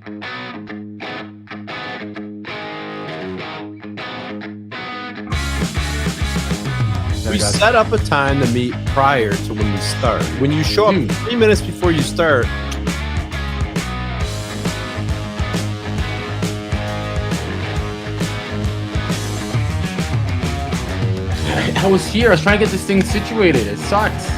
We set up a time to meet prior to when we start. When you show up 3 minutes before you start, I was here. I was trying to get this thing situated. It sucks.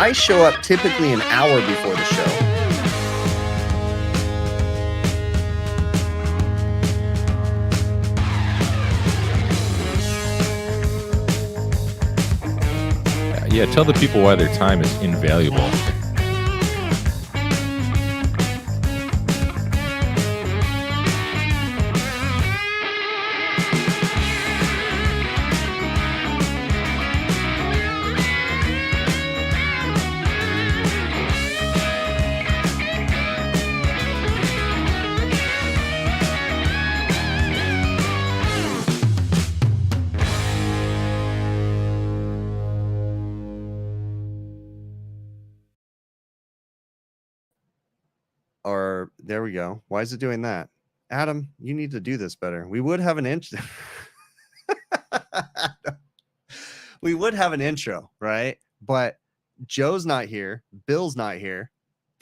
I show up typically an hour before the show. Yeah, tell the people why their time is invaluable. Or there we go. Why is it doing that? Adam, you need to do this better. We would have an intro. We would have an intro, right? But Joe's not here. Bill's not here.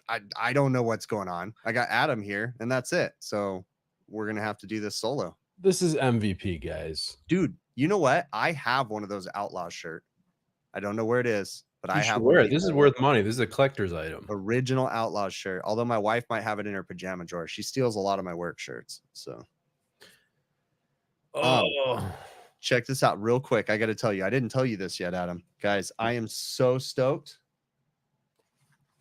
I don't know what's going on. I got Adam here, and that's it. So we're going to have to do this solo. this is MVP, guys. Dude, you know what? I have one of those Outlaws shirt. I don't know where it is, but I have wear one. it. This is worth money. This is a collector's item. Original Outlaws shirt. Although my wife might have it in her pajama drawer. She steals a lot of my work shirts. So check this out real quick. I got to tell you, I didn't tell you this yet, Adam. Guys, I am so stoked.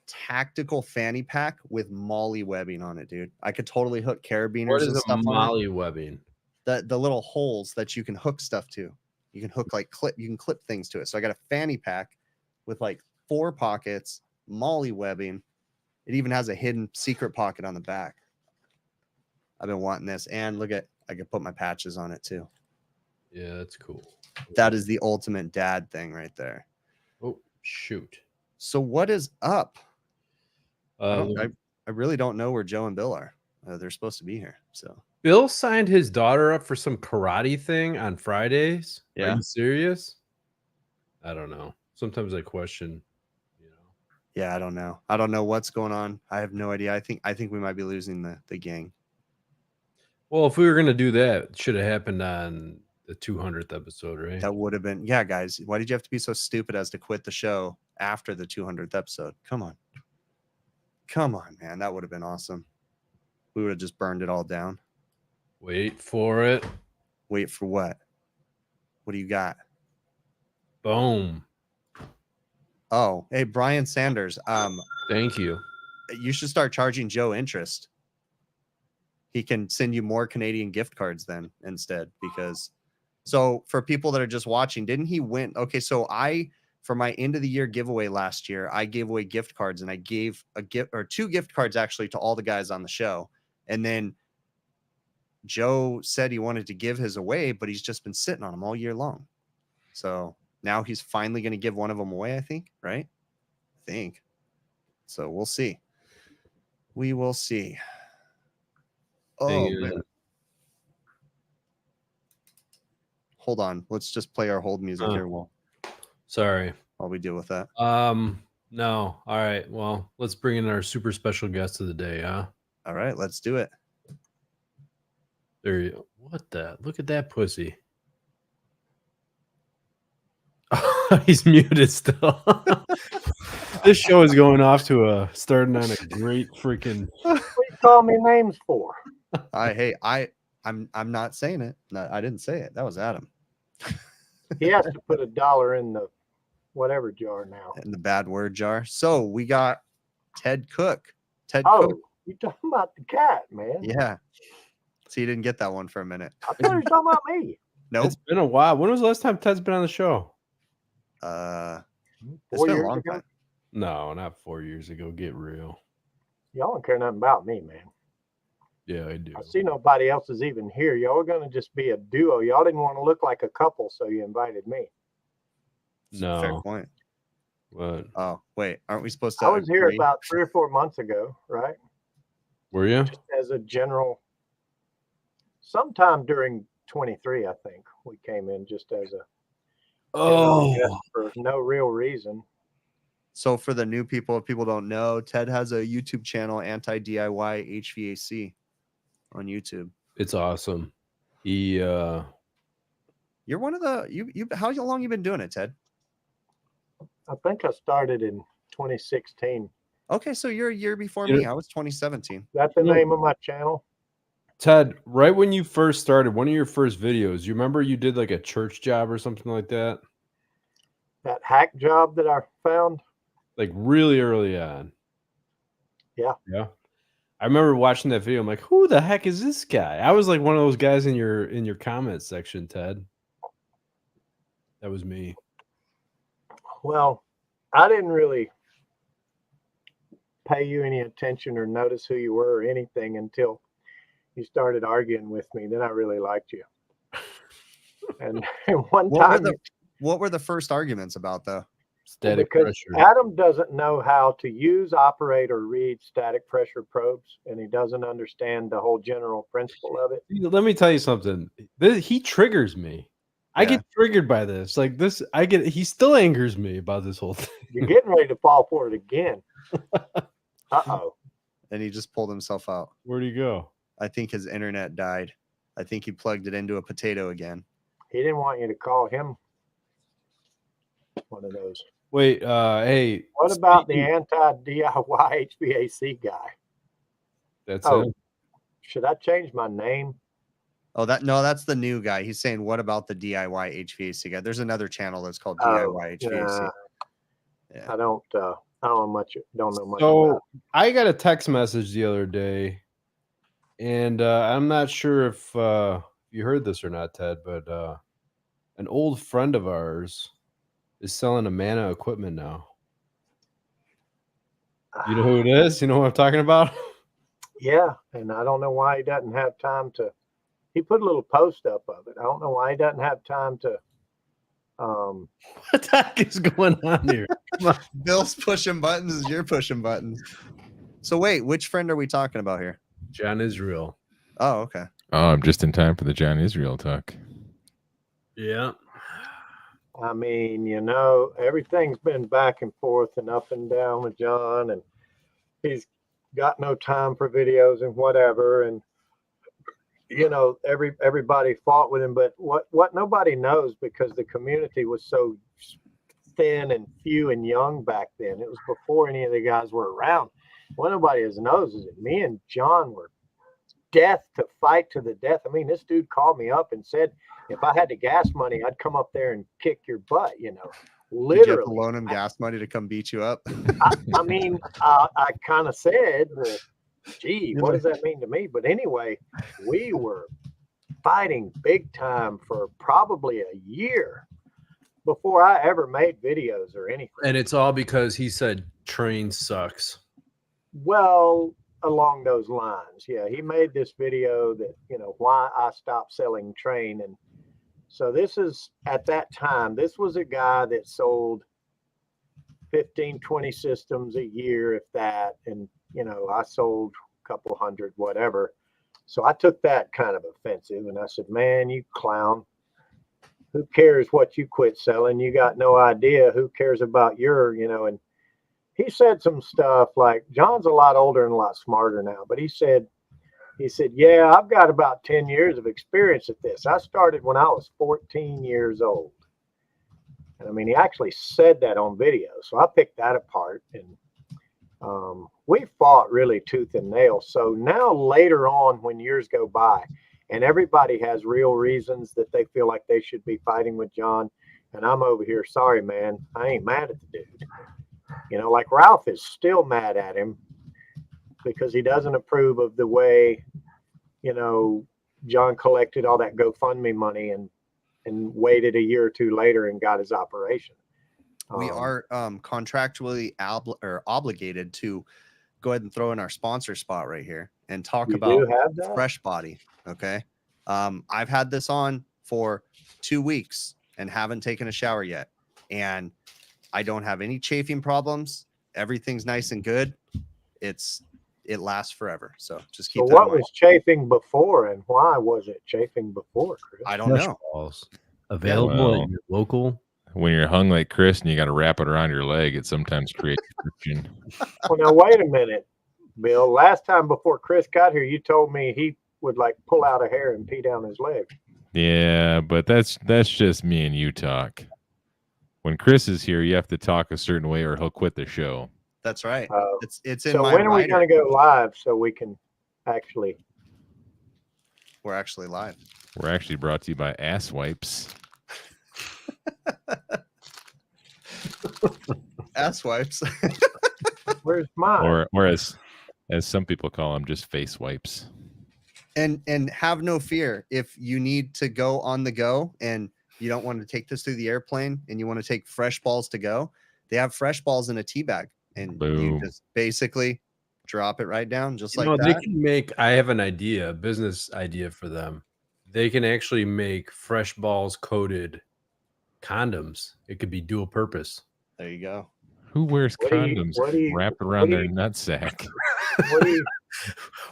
Tactical fanny pack with molly webbing on it, dude. I could totally hook carabiners What is and a stuff molly on webbing? it. The little holes that you can hook stuff to. You can hook you can clip things to it. So I got a fanny pack with like 4 pockets, molly webbing. It even has a hidden secret pocket on the back. I've been wanting this, and look at, I can put my patches on it too. Yeah, that's cool. That is the ultimate dad thing right there. Oh, shoot. So what is up? I I really don't know where Joe and Bill are. They're supposed to be here. So Bill signed his daughter up for some karate thing on Fridays. Yeah. Are you serious? I don't know. Sometimes I question, you know. yeah, I don't know. I don't know what's going on. I have no idea. I think we might be losing the gang. Well, if we were gonna do that, it should have happened on the 200th episode, right? That would have been, yeah, guys. Why did you have to be so stupid as to quit the show after the 200th episode? Come on, man. That would have been awesome. We would have just burned it all down. Wait for it. Wait for what? What do you got? Boom. Oh, hey, Brian Sanders. Thank you. You should start charging Joe interest. He can send you more Canadian gift cards then instead, because so for people that are just watching, didn't he win? Okay, so for my end of the year giveaway last year, I gave away gift cards, and I gave a gift or 2 gift cards actually to all the guys on the show. And then Joe said he wanted to give his away, but he's just been sitting on them all year long. So now he's finally going to give one of them away, I think, right? I think. So we'll see. We will see. Oh, man. Hold on. Let's just play our hold music here while Sorry. we deal with that. No. All right. Well, let's bring in our super special guest of the day, huh? All right, let's do it. There you go. What the? Look at that pussy. He's muted still. This show is going off to starting on a great freaking. What you call me names for? I'm not saying it. No, I didn't say it. That was Adam. He has to put $1 in the whatever jar now. In the bad word jar. So we got Ted Cook. Ted Oh, Cook. you talking about the cat, man? Yeah. So you didn't get that one for a minute. I thought you were talking about me. Nope. It's been a while. When was the last time Ted's been on the show? It's 4 been a years long ago? time. No, not 4 years ago. Get real. Y'all don't care nothing about me, man. Yeah, I do. I see nobody else is even here. Y'all are going to just be a duo. Y'all didn't want to look like a couple, so you invited me. Fair No. point. What? Oh, wait. Aren't we supposed to I was here agree? about 3 or 4 months ago, right? Were you? Just as a general, sometime during 23, I think we came in just as a Oh, for no real reason. So for the new people, if people don't know, Ted has a YouTube channel, anti-DIY HVAC on YouTube. it's awesome. He You're one of the you how long you been doing it, Ted? I think I started in 2016. Okay, so you're a year before You me. know- I was 2017. That's the You know- name of my channel. Ted, right when you first started, one of your first videos, you remember you did like a church job or something like that? That hack job that I found. Like really early on. Yeah. Yeah. I remember watching that video. I'm like, who the heck is this guy? I was like one of those guys in your comment section, Ted. That was me. Well, I didn't really pay you any attention or notice who you were or anything until you started arguing with me. Then I really liked you. And one time, What were the first arguments about though? Static because pressure. Adam doesn't know how to use, operate, or read static pressure probes, and he doesn't understand the whole general principle of it. Let me tell you something. He triggers me. I Yeah. get triggered by this. Like this, he still angers me about this whole thing. You're getting ready to fall for it again. Uh-oh. And he just pulled himself out. Where'd he go? I think his internet died. I think he plugged it into a potato again. He didn't want you to call him one of those. Wait, hey. What about the speaking- anti-DIY HVAC guy? That's Oh. it. Should I change my name? Oh, that's the new guy. He's saying, what about the DIY HVAC guy? There's another channel that's called DIY HVAC. Nah, Yeah. I don't know much about So it. I got a text message the other day, and I'm not sure if you heard this or not, Ted, but an old friend of ours is selling Amana equipment now. You know who it is? You know what I'm talking about? Yeah, and I don't know why he doesn't have time to. He put a little post up of it. I don't know why he doesn't have time to. What the heck is going on here? Bill's pushing buttons. You're pushing buttons. So wait, which friend are we talking about here? John Israel. Oh, okay. Oh, I'm just in time for the John Israel talk. Yeah. I mean, everything's been back and forth and up and down with John, and he's got no time for videos and whatever. And everybody fought with him, but what nobody knows, because the community was so thin and few and young back then. It was before any of the guys were around. What nobody knows is that me and John were death to fight to the death. I mean, this dude called me up and said, if I had the gas money, I'd come up there and kick your butt, Did you have to literally. loan him gas money to come beat you up? I mean, I kind of said, well, gee, what does that mean to me? But anyway, we were fighting big time for probably a year before I ever made videos or anything. And it's all because he said train sucks. Well, along those lines. Yeah, he made this video that, why I stopped selling train. And so this is, at that time, this was a guy that sold 15, 20 systems a year, if that. And, I sold a couple hundred, whatever. So I took that kind of offensive, and I said, man, you clown. Who cares what you quit selling? You got no idea. Who cares about your, and he said some stuff like, John's a lot older and a lot smarter now, but he said, yeah, I've got about 10 years of experience at this. I started when I was 14 years old. And I mean, he actually said that on video. So I picked that apart, and we fought really tooth and nail. So now later on, when years go by and everybody has real reasons that they feel like they should be fighting with John, and I'm over here, sorry, man, I ain't mad at the dude. Like Ralph is still mad at him because he doesn't approve of the way, John collected all that GoFundMe money and waited a year or two later and got his operation. We are contractually obligated to go ahead and throw in our sponsor spot right here. and talk You about do have that? fresh body. Okay. I've had this on for 2 weeks and haven't taken a shower yet. And I don't have any chafing problems. Everything's nice and good. It lasts forever. So just keep So that in what mind. was chafing before, and why was it chafing before, Chris? I don't Fresh know. balls available Well, at your local. When you're hung like Chris and you got to wrap it around your leg, it sometimes creates friction. Well, now wait a minute, Bill. Last time before Chris got here, you told me he would like pull out a hair and pee down his leg. Yeah, but that's just me and you talk. When Chris is here, you have to talk a certain way or he'll quit the show. That's right. Uh, It's in So my when are we rider. going to go live so we can actually? We're actually live. We're actually brought to you by Ass Wipes. Ass wipes. Where's mine? Or as some people call them, just face wipes. and have no fear if you need to go on the go and you don't want to take this through the airplane and you want to take fresh balls to go. They have fresh balls in a tea bag, and you Boom. just basically drop it right down just You like know, that. they can make. I have an idea, a business idea for them. They can actually make fresh balls coated condoms. It could be dual purpose. There you go. Who wears What do you- condoms what do you- wrapped what around do their you- nutsack? What do you?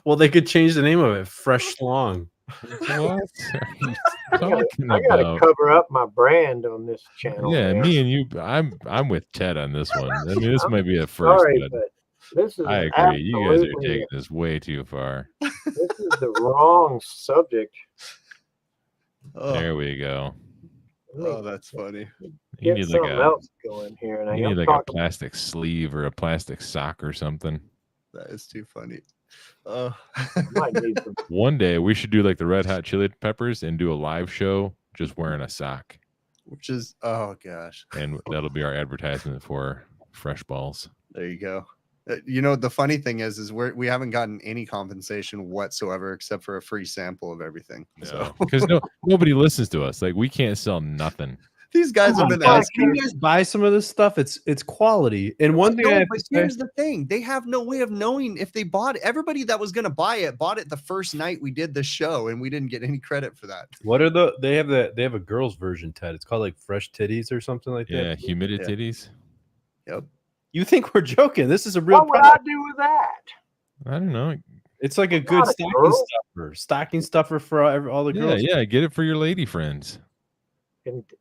Well, they could change the name of it, Fresh Schlong. What are you talking I got to about? cover up my brand on this channel. Yeah, man. me and you. I'm with Ted on this one. I mean, this I'm might be a first. Sorry, But but this is I agree. You guys are absolutely- taking this way too far. This is the wrong subject. Oh, There we go. Let me that's funny. You get need like something a else going here. And you I'm need like a talking plastic sleeve or a plastic sock or something. That is too funny. Oh, might need some. One day we should do like the Red Hot Chili Peppers and do a live show just wearing a sock, which is, oh gosh, and that'll be our advertisement for Fresh Balls. there you go. You know, the funny thing is we haven't gotten any compensation whatsoever except for a free sample of everything. So Because nobody listens to us. Like we can't sell nothing. these guys have been Guys, asking. can you guys buy some of this stuff? It's quality. And one thing I No, have but to say, here's the thing: they have no way of knowing if they bought it. Everybody that was going to buy it bought it the first night we did the show, and we didn't get any credit for that. what are they have a girls version, Ted. It's called like Fresh Titties or something like Yeah, that. humidities. Yep. You think we're joking? This is a real What would I product. do with that? I don't know. It's like a I'm good not a stocking girl. stuffer. Stocking stuffer for all the Yeah, girls. yeah. Get it for your lady friends.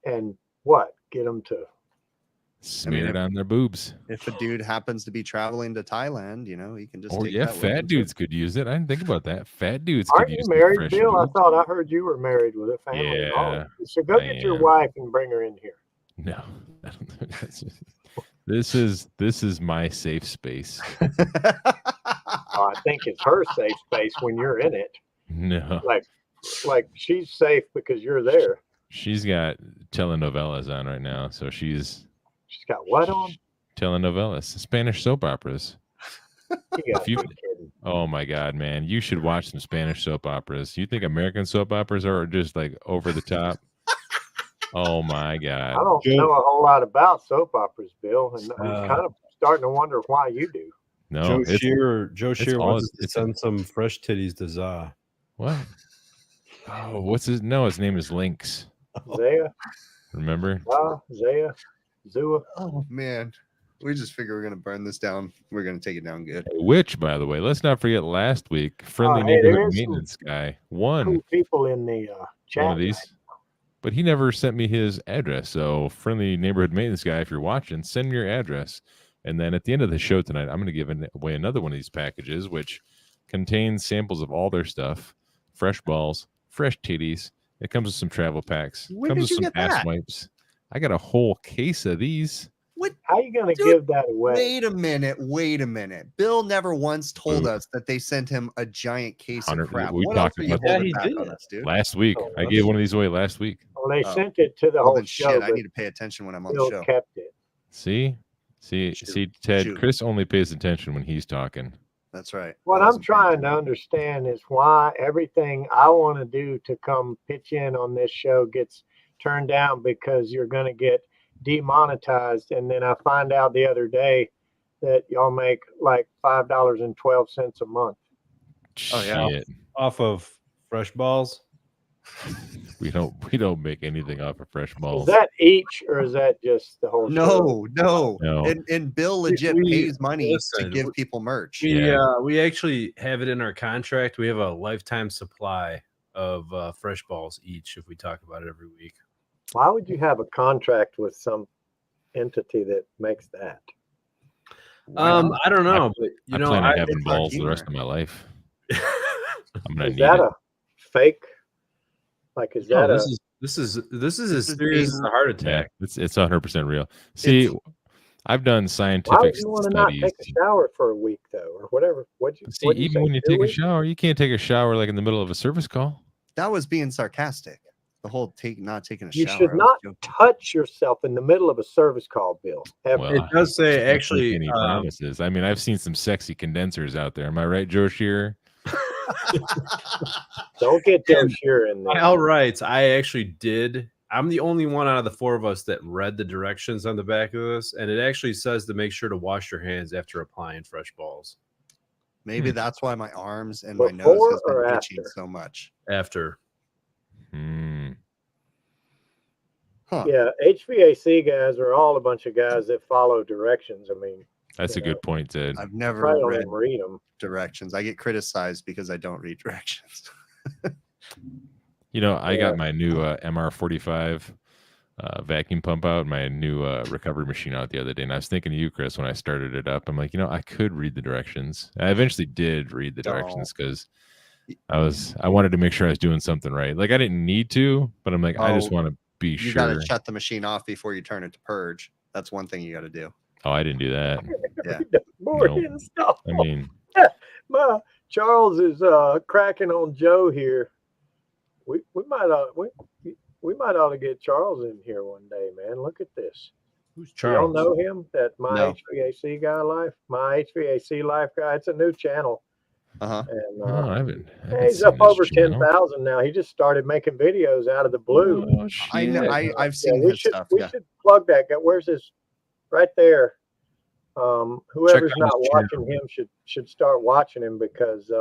And what? Get them to. Smear if- it on their boobs. If a dude happens to be traveling to Thailand, you know, he can just Or take yeah, that with him, fat too. dudes could use it. I didn't think about that. Fat dudes could Aren't you use the married, fresh Bill? I boobs. thought I heard you were married with a family. and all. Yeah, So go I get your am. wife and bring her in here. No, this is my safe space. Oh, I think it's her safe space when you're in it. No, Like she's safe because you're there. she's got telenovelas on right now, so she's She's got what on? telenovelas, Spanish soap operas. You gotta you- be kidding. Oh my god, man, you should watch some Spanish soap operas. You think American soap operas are just like over the top? Oh my I god. don't know a whole lot about soap operas, Bill, and I'm Uh, kind of starting to wonder why you do. No, Joe it's Shearer all- wants us to it's- send some fresh titties to Za. what? Oh, what's his? No, his name is Lynx. Zaya, Remember? Zaya, Zua. Oh man, we just figure we're gonna burn this down. We're gonna take it down good. Which, by the way, let's not forget last week, friendly hey, there neighborhood is some maintenance guy won Cool people in the chat. one of these, but he never sent me his address. So, friendly neighborhood maintenance guy, if you're watching, send me your address. And then at the end of the show tonight, I'm going to give away another one of these packages, which contains samples of all their stuff: fresh balls, fresh titties. It comes with some travel packs. When comes did with you some get ass that? wipes. I got a whole case of these. What? How you gonna Dude, give that away? Wait a minute. Bill never once told Boo. us that they sent him a giant case of 100 crap. we What else talked are you about that. holding Yeah, back he on did. us, dude? Last week, Oh, I gave one of these away last week. Well, they Oh. sent it to the Well, whole then show. shit, I but need to pay attention when I'm on the Bill show. kept it. See, Shoot. Ted. Shoot. Chris only pays attention when he's talking. That's right. What I I'm wasn't paying trying to attention. understand is why everything I want to do to come pitch in on this show gets turned down because you're going to get demonetized. And then I find out the other day that y'all make like $5.12 a month. Oh, yeah. Shit. Off of fresh balls. We don't make anything off of fresh Is balls. that each or is that just the whole show? No. No. And Bill legit pays money to give people merch. We actually have it in our contract. We have a lifetime supply of fresh balls each if we talk about it every week. Why would you have a contract with some entity that makes that? I don't know, but I plan on having it's our balls the humor. rest of my life. I'm gonna Is need that it. a fake? Like, is that this is as serious as being- a heart Yeah, attack. it's 100% real. See, I've done why scientific would you want to not studies. take a shower for a week though, or whatever? See, even when you take a shower, you can't take a shower like in the middle of a service call. That was being sarcastic. The whole not taking a You shower. should I was not joking. touch yourself in the middle of a service call, Bill. Ever. Well, It does say can't make actually. any promises. I mean, I've seen some sexy condensers out there. Am I right, Joe Shearer? Don't get Joe And Shearer in there. Al writes, I actually did. I'm the only one out of the four of us that read the directions on the back of this, and it actually says to make sure to wash your hands after applying fresh balls. Maybe that's why my arms and my nose Before has been or itching after? so much. After. Huh. Yeah, HVAC guys are all a bunch of guys that follow directions. I mean, That's a good point, Ted. I've never probably don't read even read them. directions. I get criticized because I don't read directions. You know, I Yeah. got my new MR45 vacuum pump out, my new recovery machine out the other day, and I was thinking of you, Chris, when I started it up. I'm like, I could read the directions. I eventually did read the directions because I wanted to make sure I was doing something right. Like I didn't need to, but I'm like, I just want to be You sure. got to shut the machine off before you turn it to purge. That's one thing you got to do. Oh, I didn't do that. Yeah. More No. and stuff. I mean, Charles is cracking on Joe here. We might ought to get Charles in here one day, man. Look at this. Who's You don't know him? That my No. HVAC guy life, my HVAC life guy. It's a new channel, Uh-huh. and no, I haven't he's seen up this over channel. 10,000 now. He just started making videos out of the blue. Oh, I know. shit. I've seen we his should stuff. we Yeah. should plug that guy. Where's his? Right there. Whoever's out not his watching him should start watching him because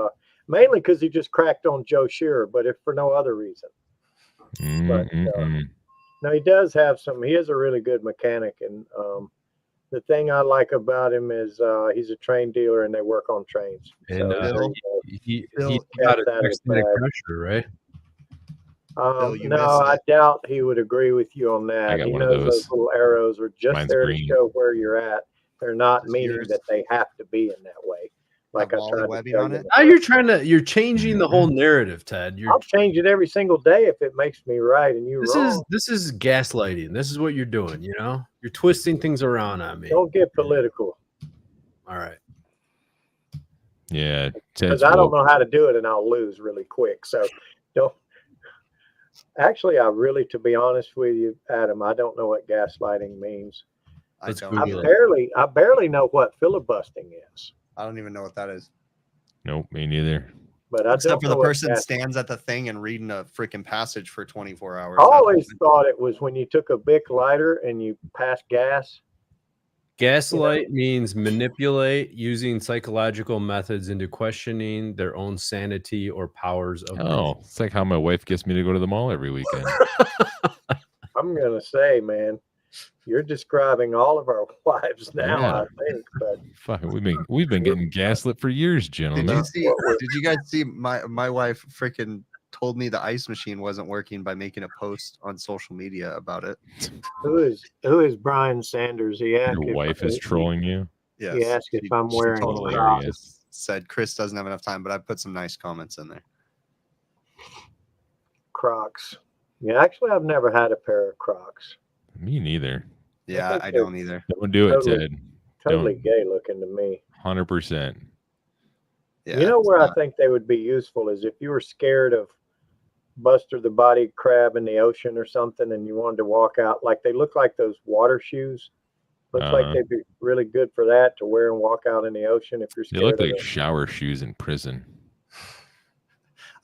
mainly because he just cracked on Joe Shearer, but if for no other reason. But no, he does have some. He is a really good mechanic, and the thing I like about him is he's a train dealer, and they work on trains. And Bill- he Bill got kept that a as static bad. pressure, right? Bill, you No, missed I it. doubt he would agree with you on I that. got He one of knows those. those little arrows are just Mine's there green. to show where you're at. They're not Is meaning yours that they have to be in that way. Like I Wally tried to webbing tell on you. it? Now you're changing the whole narrative, Ted. I'll change it every single day if it makes me right and you wrong. This is gaslighting. This is what you're doing, You're twisting things around on me. Don't get political All right. Yeah, because Ted's I don't woke. know how to do it and I'll lose really quick. So don't. Actually, to be honest with you, Adam, I don't know what gaslighting means. I Let's don't. I Google either. it. barely know what filibustering is, I don't even know what that is. Nope, me neither. but I Except don't for know the what person stands at the thing and reading a freaking passage for 24 hours. I always thought it was when you took a Bic lighter and you passed gas. Gaslight means manipulate using psychological methods into questioning their own sanity or powers of Oh, it's like how my wife gets me to go to the mall every weekend. I'm gonna say, man, you're describing all of our wives now. Yeah. I think, but Fuck, we've been getting gaslit for years, Did gentlemen. you see? Did you guys see? My wife freaking told me the ice machine wasn't working by making a post on social media about it. who is Brian Sanders? He asked Your if- wife is trolling you. Yes. He asked if I'm she wearing totally Crocs. just said Chris doesn't have enough time, but I put some nice comments in there. Crocs. Yeah, actually, I've never had a pair of Crocs. Me neither. Yeah, think I they're- don't either. Don't do it, Totally. Ted. Totally Don't. gay looking to me. 100%. Yeah, You know it's where I not- think they would be useful is if you were scared of Buster the body crab in the ocean or something, and you wanted to walk out. Like they look like those water shoes. Looks like they'd be really good for that to wear and walk out in the ocean if you're They scared look of like it. shower shoes in prison.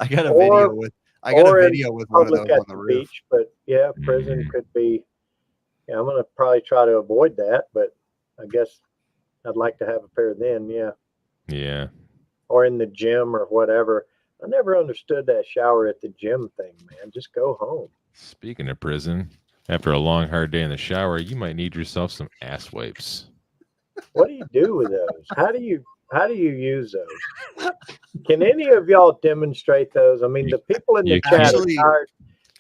I got a Or- video with. I got a or in video with one of Public those at on the the roof. beach, but yeah, prison Mhm. could be. Yeah, I'm gonna probably try to avoid that, but I guess I'd like to have a pair then. Yeah. Yeah. or in the gym or whatever. I never understood that shower at the gym thing, man. Just go home. Speaking of prison, after a long, hard day in the shower, you might need yourself some ass wipes. What do you do with those? How do you use those? Can any of y'all demonstrate those? I mean, the people in the chat Actually- are tired.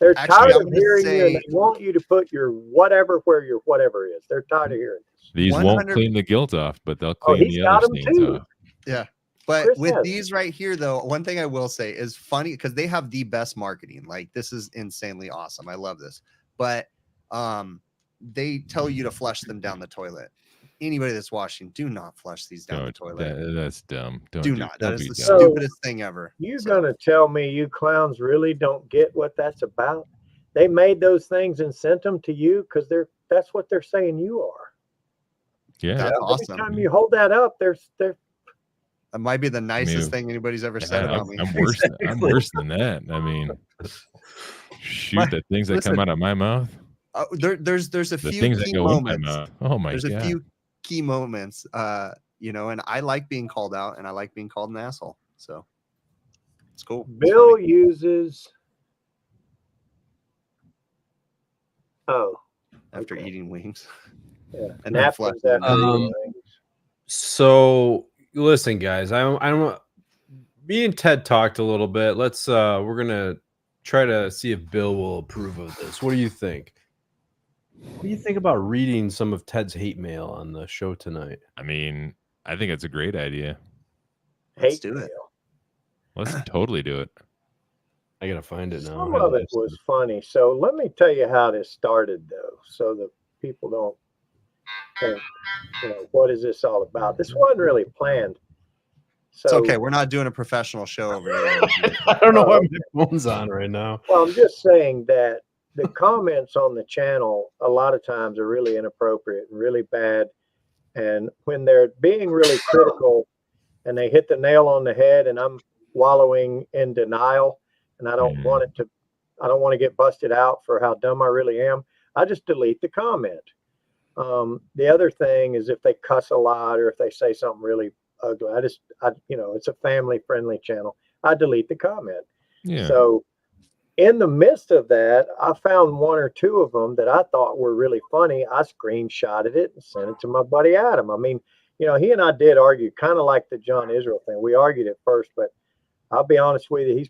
They're actually, tired I'm of gonna hearing you, and say- they want you to put your whatever where your whatever is. They're tired of hearing this. These 100 won't clean the guilt off, but they'll Oh, clean he's the got other 'em stains too. off. Yeah. But Chris with has these right here, though, one thing I will say is funny because they have the best marketing. Like, this is insanely awesome. I love this. But they tell you to flush them down the toilet. Anybody that's washing, do not flush these down the toilet. That's dumb. Do not. That is the dumb. stupidest thing ever. You're So, gonna tell me you clowns really don't get what that's about? They made those things and sent them to you because that's what they're saying you are. Yeah. That's Every awesome. time you hold that up, they're That might be the nicest mean, thing anybody's ever said Yeah, about me. I'm worse. I'm worse than that. I mean, shoot, the things that come listen, out of my mouth, There's a the few things that key go in my moments. mouth. Oh my There's a god. few key moments, and I like being called out, and I like being called an asshole. So it's cool. It's Bill funny. uses. Oh, After okay. eating wings. Yeah, And then flush napkins them. after eating things. So listen, guys, I'm me and Ted talked a little bit. We're gonna try to see if Bill will approve of this. What do you think? What do you think about reading some of Ted's hate mail on the show tonight? I mean, I think it's a great idea. Let's Hate do it. mail. Let's totally do it. I gotta find it now. Some of it was funny. So let me tell you how this started, though, so that people don't think, what is this all about? This wasn't really planned. So, It's okay. We're not doing a professional show over here. I don't know why my phone's on right now. Well, I'm just saying that the comments on the channel a lot of times are really inappropriate and really bad. And when they're being really critical and they hit the nail on the head and I'm wallowing in denial and I don't want to get busted out for how dumb I really am, I just delete the comment. The other thing is if they cuss a lot or if they say something really ugly, it's a family friendly channel. I delete the comment. Yeah. So in the midst of that, I found one or two of them that I thought were really funny. I screenshotted it and sent it to my buddy Adam. I mean, he and I did argue, kind of like the John Israel thing. We argued at first, but I'll be honest with you,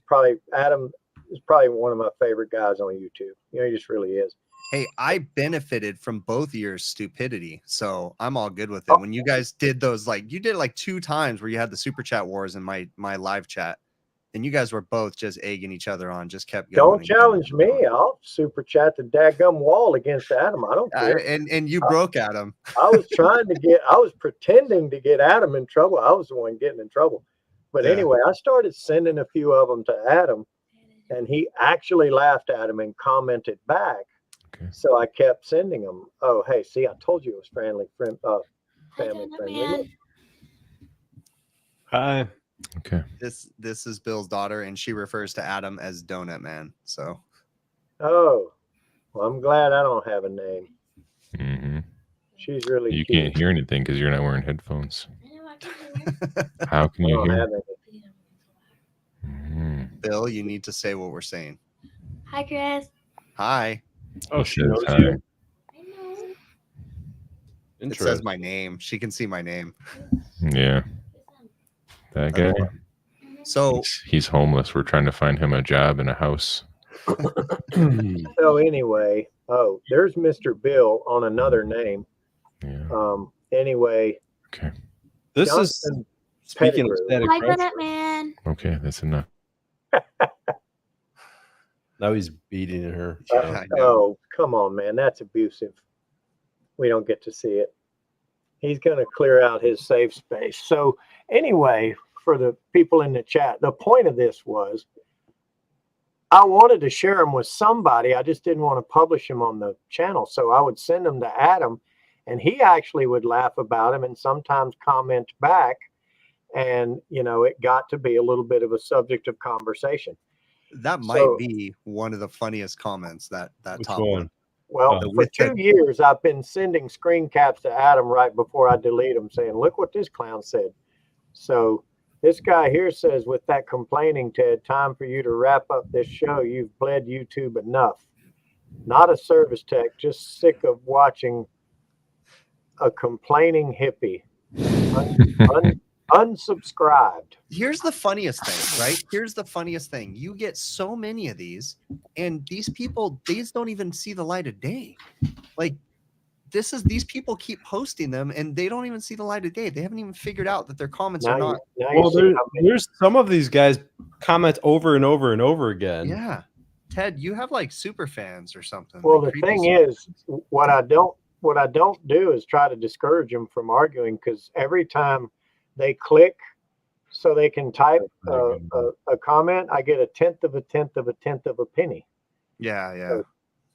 Adam is probably one of my favorite guys on YouTube. He just really is. Hey, I benefited from both your stupidity, so I'm all good with it. When you guys did those, you did it 2 times where you had the super chat wars in my live chat, and you guys were both just egging each other on, just kept going. Don't challenge me. I'll super chat the daggum wall against Adam. I don't care. And you broke Adam. I was pretending to get Adam in trouble. I was the one getting in trouble. But anyway, I started sending a few of them to Adam, and he actually laughed at him and commented back. Okay. So I kept sending them. Oh, hey, see, I told you it was family friendly. Hi. Okay. This is Bill's daughter, and she refers to Adam as Donut Man. So, Oh, well, I'm glad I don't have a name. Mm-hmm. She's really You cute. can't hear anything because you're not wearing headphones. How can I you don't hear? have any. Mhm. Bill, you need to say what we're saying. Hi, Chris. Hi. Oh, she Says knows hi. you. I know. It says Interesting. my name. She can see my name. Yeah. That guy. So He's homeless. We're trying to find him a job in a house. So anyway, there's Mr. Bill on another name. Yeah. Anyway, Okay. This is Johnson speaking of Pettigrew. static Hi, pressure. Donut Man. Okay, that's enough. Now he's beating her. I know. Oh, come on, man. That's abusive. We don't get to see it. He's going to clear out his safe space. So anyway, for the people in the chat, the point of this was I wanted to share them with somebody. I just didn't want to publish them on the channel. So I would send them to Adam, and he actually would laugh about them and sometimes comment back. And, it got to be a little bit of a subject of conversation. That might be one of the funniest comments, that Which top one? one. Well, The for with 2 years, I've been sending screen caps to Adam right before I delete them saying, look what this clown said. So This guy here says, with that complaining, Ted, time for you to wrap up this show. You've bled YouTube enough. Not a service tech, just sick of watching a complaining hippie. Unsubscribed. Here's the funniest thing, right? Here's the funniest thing. You get so many of these, and these people, these don't even see the light of day. Like, these people keep posting them, and they don't even see the light of day. They haven't even figured out that their comments are not. Well, there's some of these guys comment over and over and over again. Yeah. Ted, you have like super fans or something. Well, like the thing is, what I don't do is try to discourage them from arguing, because every time they click so they can type a comment, I get a tenth of a penny. Yeah, yeah. So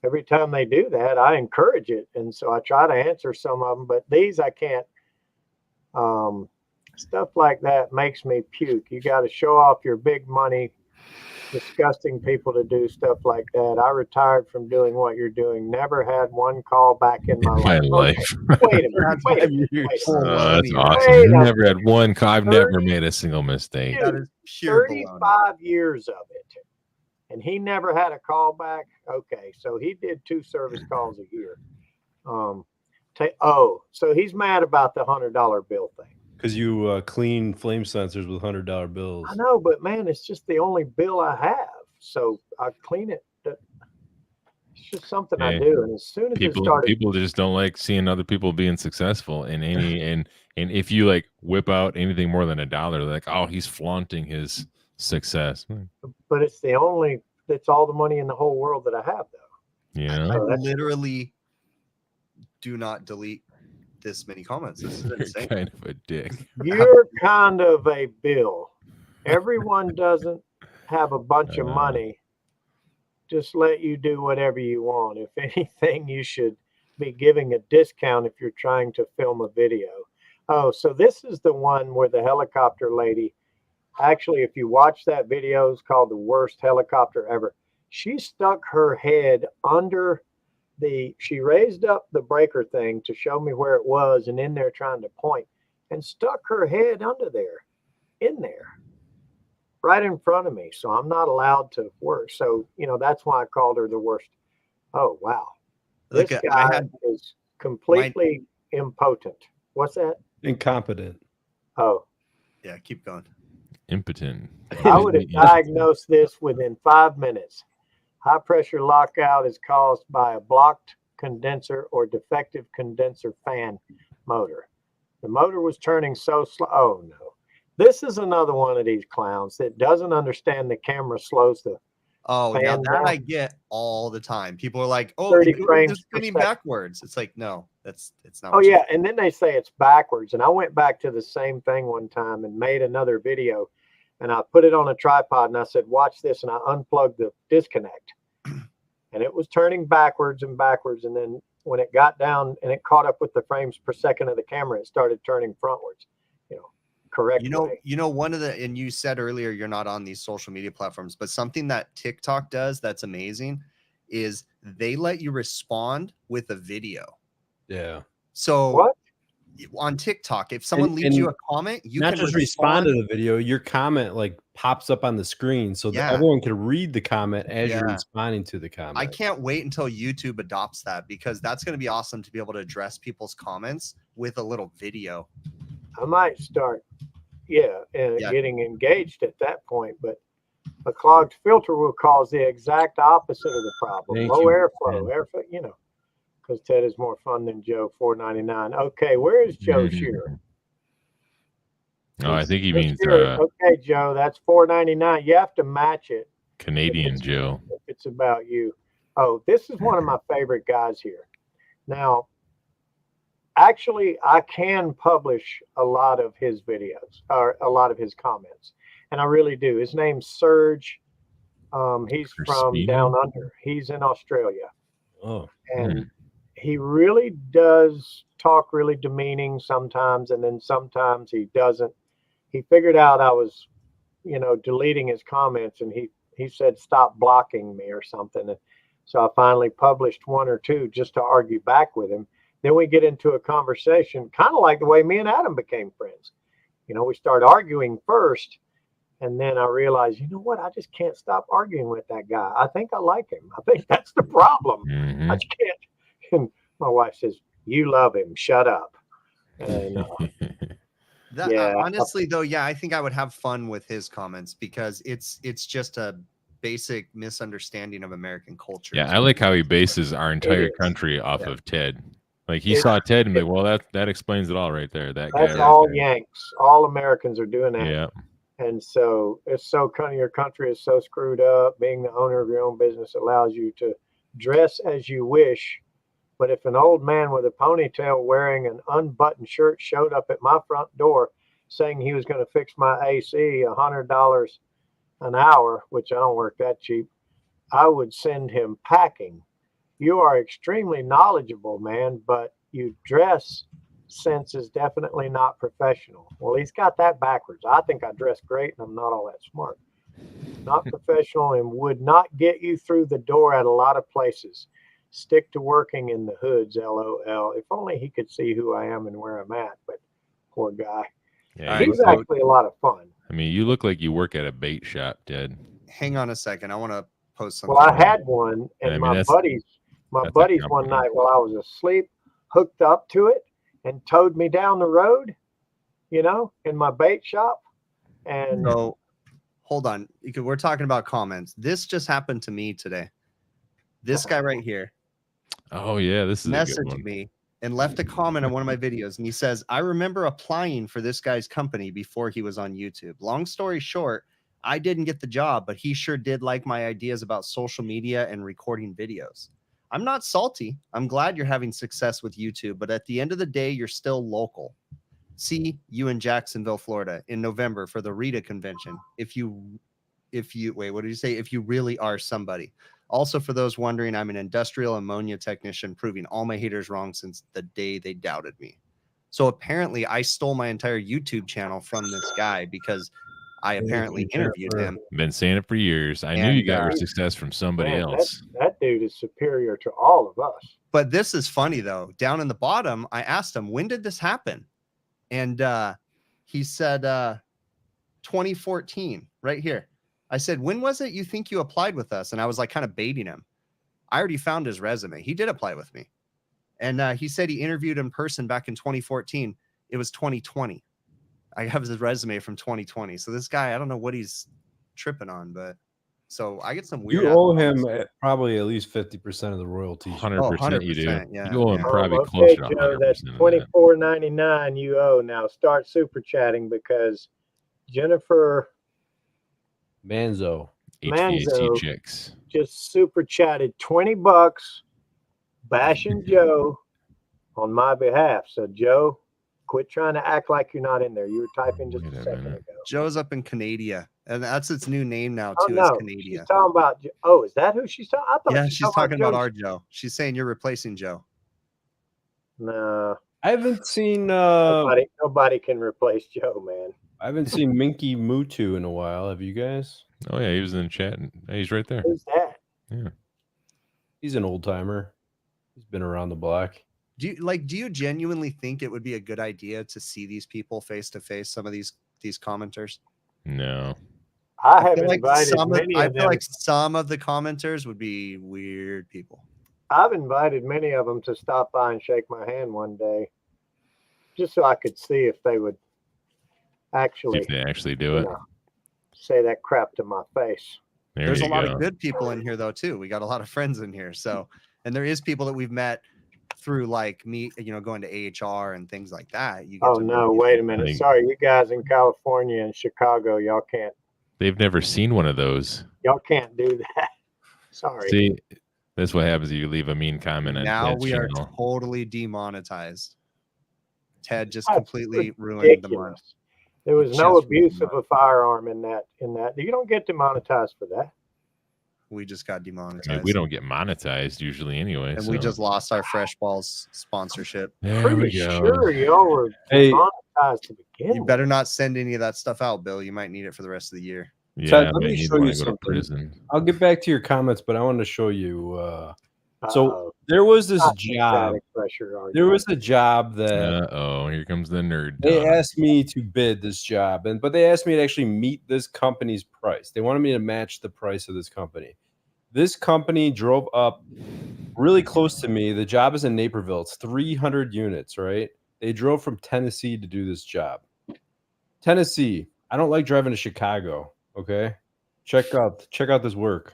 every time they do that, I encourage it, and so I try to answer some of them. But these I can't. Stuff like that makes me puke. You got to show off your big money. Disgusting people to do stuff like that. I retired from doing what you're doing. Never had one call back in my life. Wait a minute. That's awesome. You never had one call. I've never made a single mistake. That is pure 35 years of it. And he never had a call back. Okay, so he did 2 service calls a year. So he's mad about the $100 bill thing. Because you clean flame sensors with $100 bills. I know, but man, it's just the only bill I have. So I clean it. It's just something I do. And as soon as people just don't like seeing other people being successful in any and if you like whip out anything more than $1, they're like, oh, he's flaunting his success. But it's all the money in the whole world that I have, though. Yeah. I literally do not delete this many comments. This is insane. Kind of a dick. You're kind of a Bill. Everyone doesn't have a bunch of money. Just let you do whatever you want. If anything, you should be giving a discount if you're trying to film a video. Oh, so this is the one where the helicopter lady, actually, if you watch that video, it's called The Worst Helicopter Ever. She stuck her head under she raised up the breaker thing to show me where it was, and in there trying to point, and stuck her head under there, in there, right in front of me. So I'm not allowed to work. So, that's why I called her the worst. Oh, wow. This guy is completely impotent. What's that? Incompetent. Oh. Yeah, keep going. Impotent. I would have diagnosed this within 5 minutes. High pressure lockout is caused by a blocked condenser or defective condenser fan motor. The motor was turning so slow. Oh, no. This is another one of these clowns that doesn't understand the camera slows the yeah, that down. I get all the time. People are like, oh, 30 frames it's per spinning second. backwards. It's like, no, it's not. Oh, yeah. And then they say it's backwards. And I went back to the same thing one time and made another video. And I put it on a tripod and I said, watch this. And I unplugged the disconnect. And it was turning backwards and backwards. And then when it got down and it caught up with the frames per second of the camera, it started turning frontwards, correct. One of the, and you said earlier, you're not on these social media platforms, but something that TikTok does that's amazing is they let you respond with a video. Yeah. So what? On TikTok, if someone leaves you a comment, you not can just respond to the video, your comment like pops up on the screen so that everyone can read the comment as you're responding to the comment. I can't wait until YouTube adopts that, because that's going to be awesome to be able to address people's comments with a little video. I might start, getting engaged at that point, but a clogged filter will cause the exact opposite of the problem. Low airflow, because Ted is more fun than Joe. $4.99. Okay, where is Joe Shearer? Oh, I think he means okay, Joe, that's $4.99. You have to match it. Canadian Joe. If it's about you. Oh, this is one of my favorite guys here. Now, actually, I can publish a lot of his videos or a lot of his comments, and I really do. His name's Serge. He's from down under. He's in Australia. Oh, and he really does talk really demeaning sometimes, and then sometimes he doesn't. He figured out I was, deleting his comments, and he said, stop blocking me or something. And so I finally published 1 or 2 just to argue back with him. Then we get into a conversation, kind of like the way me and Adam became friends. We start arguing first. And then I realized, you know what? I just can't stop arguing with that guy. I think I like him. I think that's the problem. Mhm. I just can't. And my wife says, "You love him. Shut up." And yeah. Honestly, though, yeah, I think I would have fun with his comments because it's just a basic misunderstanding of American culture. Yeah, I like how he bases our entire is. country off Yeah. of Ted. Like he It- saw Ted and be like, well, that explains it all right there. That guy That's right all there. Yanks. All Americans are doing that. Yeah. And so it's so kind of your country is so screwed up. Being the owner of your own business allows you to dress as you wish. But if an old man with a ponytail wearing an unbuttoned shirt showed up at my front door saying he was going to fix my AC $100 an hour, which I don't work that cheap, I would send him packing. You are extremely knowledgeable, man, but you dress sense is definitely not professional. Well, he's got that backwards. I think I dress great and I'm not all that smart. Not professional and would not get you through the door at a lot of places. Stick to working in the hoods, LOL. If only he could see who I am and where I'm at, but poor guy. Yeah. All He was right, so- actually a lot of fun. I mean, you look like you work at a bait shop, Ted. Hang on a second. I want to post something. Well, I had one, I and mean, my that's buddies a one compliment. night while I was asleep hooked up to it and towed me down the road, in my bait shop. And So hold on, because we're talking about comments. This just happened to me today. This guy right here Oh yeah, this is a good messaged one. me and left a comment on one of my videos, and he says, "I remember applying for this guy's company before he was on YouTube. Long story short, I didn't get the job, but he sure did like my ideas about social media and recording videos. I'm not salty. I'm glad you're having success with YouTube, but at the end of the day, you're still local. See you in Jacksonville, Florida in November for the Rita convention. If you wait, what did you say? If you really are somebody. Also, for those wondering, I'm an industrial ammonia technician, proving all my haters wrong since the day they doubted me." So apparently I stole my entire YouTube channel from this guy because I apparently interviewed him. Been saying it for years. I knew And, you got your success from somebody man, else. that dude is superior to all of us. But this is funny though. Down in the bottom, I asked him, when did this happen? And he said 2014, right here. I said, when was it you think you applied with us? And I was like kind of baiting him. I already found his resume. He did apply with me. And he said he interviewed in person back in 2014. It was 2020. I have his resume from 2020. So this guy, I don't know what he's tripping on, but so I get some weird. You owe him probably at least 50% of the royalties. 100% you do. 100%, yeah, You owe him yeah. probably Okay, close to Joe, 100%. that's of that. $24.99 you owe. Now start super chatting because Jennifer Manzo. HVAC Manzo. chicks. just super chatted $20 bashing Joe on my behalf. So Joe, quit trying to act like you're not in there. You were typing just Wait a a second minute. ago. Joe's up in Canada, and that's its new name now Oh too. no, Is Canada. she's talking about. Oh, is that who she's talking? I thought Yeah, she's talking about Joe. our Joe. She's saying you're replacing Joe. No, I haven't seen nobody can replace Joe, man. I haven't seen Minky Mutu in a while. Have you guys? Oh yeah, he was in the chat. And he's right there. Who's that? He's an old timer. He's been around the block. Do you genuinely think it would be a good idea to see these people face to face? Some of these commenters. No. I have feel like invited some many I of feel them. like some of the commenters would be weird people. I've invited many of them to stop by and shake my hand one day, just so I could see if they would See actually if they actually do it. say that crap to my face. There's a you lot go. of good people in here though too. We got a lot of friends in here. So, and there is people that we've met through like me, going to AHR and things like that. You get Oh to no, meet wait a people. minute. think- Sorry, you guys in California and Chicago, y'all can't They've never seen one of those. do that. Sorry. See, that's what happens if you leave a mean comment on Now Ted's we are channel. totally demonetized. Ted just That's completely ruined the month. Ridiculous. There was no Just abuse ruined of a firearm in that. You don't get demonetized for that. We just got I demonetized. mean, we don't get monetized usually anyway. and so. we just lost our Fresh Balls sponsorship. There we Pretty go. sure y'all were Hey. demonetized to begin You with. better not send any of that stuff out, Bill. You might need it for the rest of the year. Yeah, Ted, let man, me you'd show you wanna go to something. prison. I'll get back to your comments, but I want to show you So there was this Not job. static pressure There argument. was a job that Here comes the nerd. they talk. asked me to bid this job, but they asked me to actually meet this company's price. They wanted me to match the price of this company. This company drove up really close to me. The job is in Naperville. It's 300 units, right? They drove from Tennessee to do this job. Tennessee. I don't like driving to Chicago. Okay, check out this work.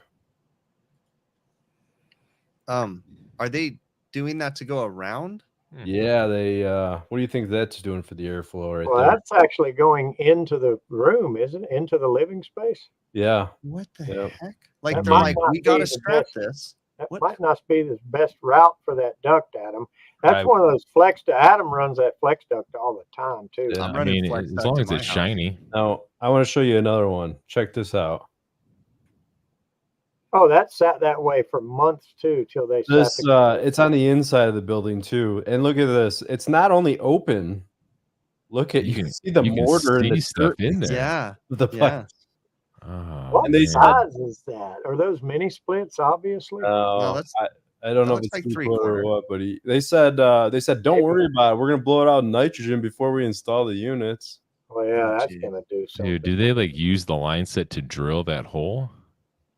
Are they doing that to go around? Yeah, they. What do you think that's doing for the airflow right Well, there? that's actually going into the room, isn't it? Into the living space. Yeah. What the Yep. heck? Like That they're might like, not we gotta be the scrap best. this. That What? might not be the best route for that duct, Adam. That's Right. one of those flex. Adam runs that flex duct all the time too. Yeah. I'm I running mean, flex as duct long in as my it's house. shiny. Now I want to show you another one. Check this out. Oh, that sat that way for months too, till they sat This together. it's on the inside of the building too. And look at this. It's not only open. Look at you can see the you can mortar and see the stuff dirt in there. Yeah. of the Yeah. pipe. Oh, What And they man. said- size is that? Are those mini splits? Obviously. No, that's I don't know if looks it's like 3/4 or three-quarter. what, but they said don't worry about it. We're gonna blow it out in nitrogen before we install the units. Well, yeah, Oh, that's gee. gonna do something. Dude, do they like use the line set to drill that hole?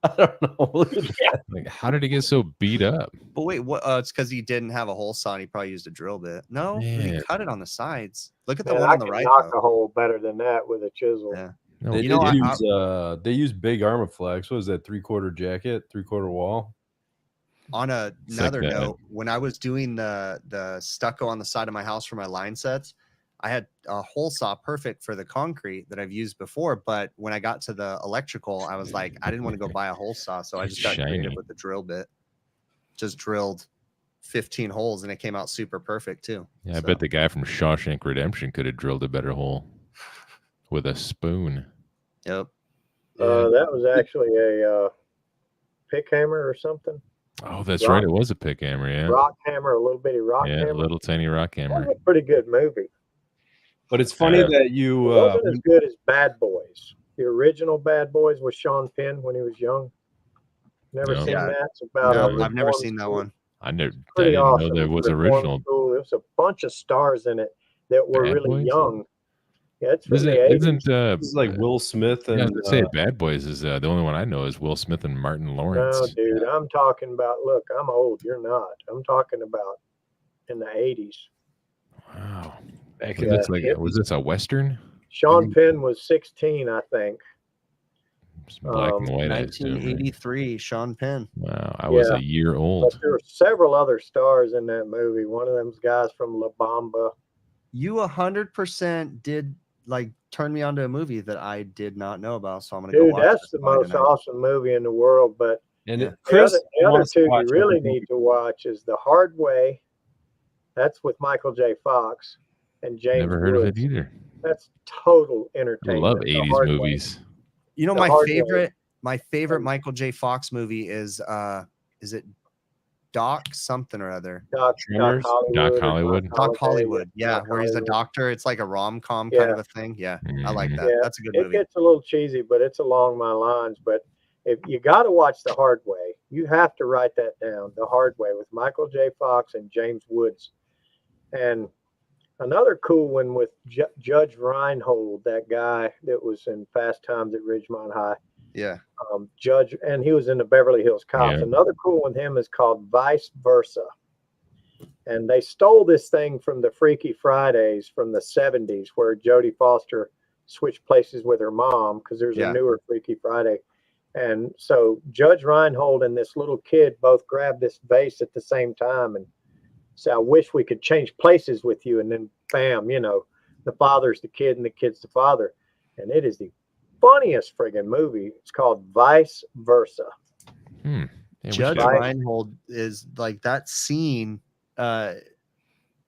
I don't know. Look at that. Like, how did it get so beat up? But wait, what? It's because he didn't have a hole saw and he probably used a drill bit. No, he Man. cut it on the sides. Look at the Man, one I on the can right. knock Though. a hole better than that with a chisel. Yeah. No, They You know, did use use big Armaflex. What was that? 3/4 jacket, 3/4 wall. On like another that. note, when I was doing the stucco on the side of my house for my line sets, I had a hole saw perfect for the concrete that I've used before. But when I got to the electrical, I was like, I didn't want to go buy a hole saw, so I It's just got creative shiny. with the drill bit. Just drilled 15 holes, and it came out super perfect too. Yeah, I bet the guy from Shawshank Redemption could have drilled a better hole with a spoon. Yep. That was actually a pick hammer or something. Oh, that's Rock- right. It was a pick hammer. Yeah. Rock hammer, a little bitty rock Yeah, hammer. little tiny rock That hammer. was a pretty good movie. But it's funny Yeah. that you It wasn't as good as Bad Boys. The original Bad Boys with Sean Penn when he was young. Never No. seen Yeah. that. It's about No, a I've never reform seen that school. one. I didn't Pretty know awesome. there was Reform original. school. There was a bunch of stars in it that were Bad really Boys? young. Yeah, it's from the 80s. Isn't this is like Will Smith yeah, I and was gonna say Bad Boys is the only one I know is Will Smith and Martin Lawrence. No, dude, I'm talking about. Look, I'm old. You're not. I'm talking about in the 80s. Wow. back Was in this the- like was this a Western? Sean Penn was 16, I think. It's black and white. I assume, right? 1983, Sean Penn. Wow, I was Yeah. a year But old. there were several other stars in that movie. One of them's guys from La Bamba. You 100% did like turn me on to a movie that I did not know about, so I'm gonna go Dude, watch that's this the probably most tonight. awesome movie in the world. But And Yeah. it- Chris the other wants to two you watch really every need to watch is The Hard Way. That's with Michael J. Fox and James Never heard of Woods. it either. That's total I entertainment. love The 80s Hard Way. movies. You know, The my Hard Way. favorite Michael J. Fox movie is it Doc something or other? Doc Tremors? Hollywood. Doc or Hollywood? Doc Holiday, Hollywood. Yeah, Doc where he's a Hollywood. doctor. It's like a rom-com kind of a thing. Yeah, I like Mhm. that. Yeah, That's a good It movie. gets a little cheesy, but it's along my lines. But if you got to watch The Hard Way, you have to write that down. The Hard Way with Michael J. Fox and James Woods. And another cool one with Judge Reinhold, that guy that was in Fast Times at Ridgemont High. Yeah. Judge, and he was in the Beverly Hills Cops. Yeah. Another cool one with him is called Vice Versa. And they stole this thing from the Freaky Fridays from the 70s, where Jodie Foster switched places with her mom because there's Yeah. a newer Freaky Friday. And so Judge Reinhold and this little kid both grabbed this vase at the same time and said, I wish we could change places with you. And then bam, the father's the kid and the kid's the father. And it is the funniest friggin' movie. It's called Vice Versa. Yeah, we Judge should- Reinhold is like that scene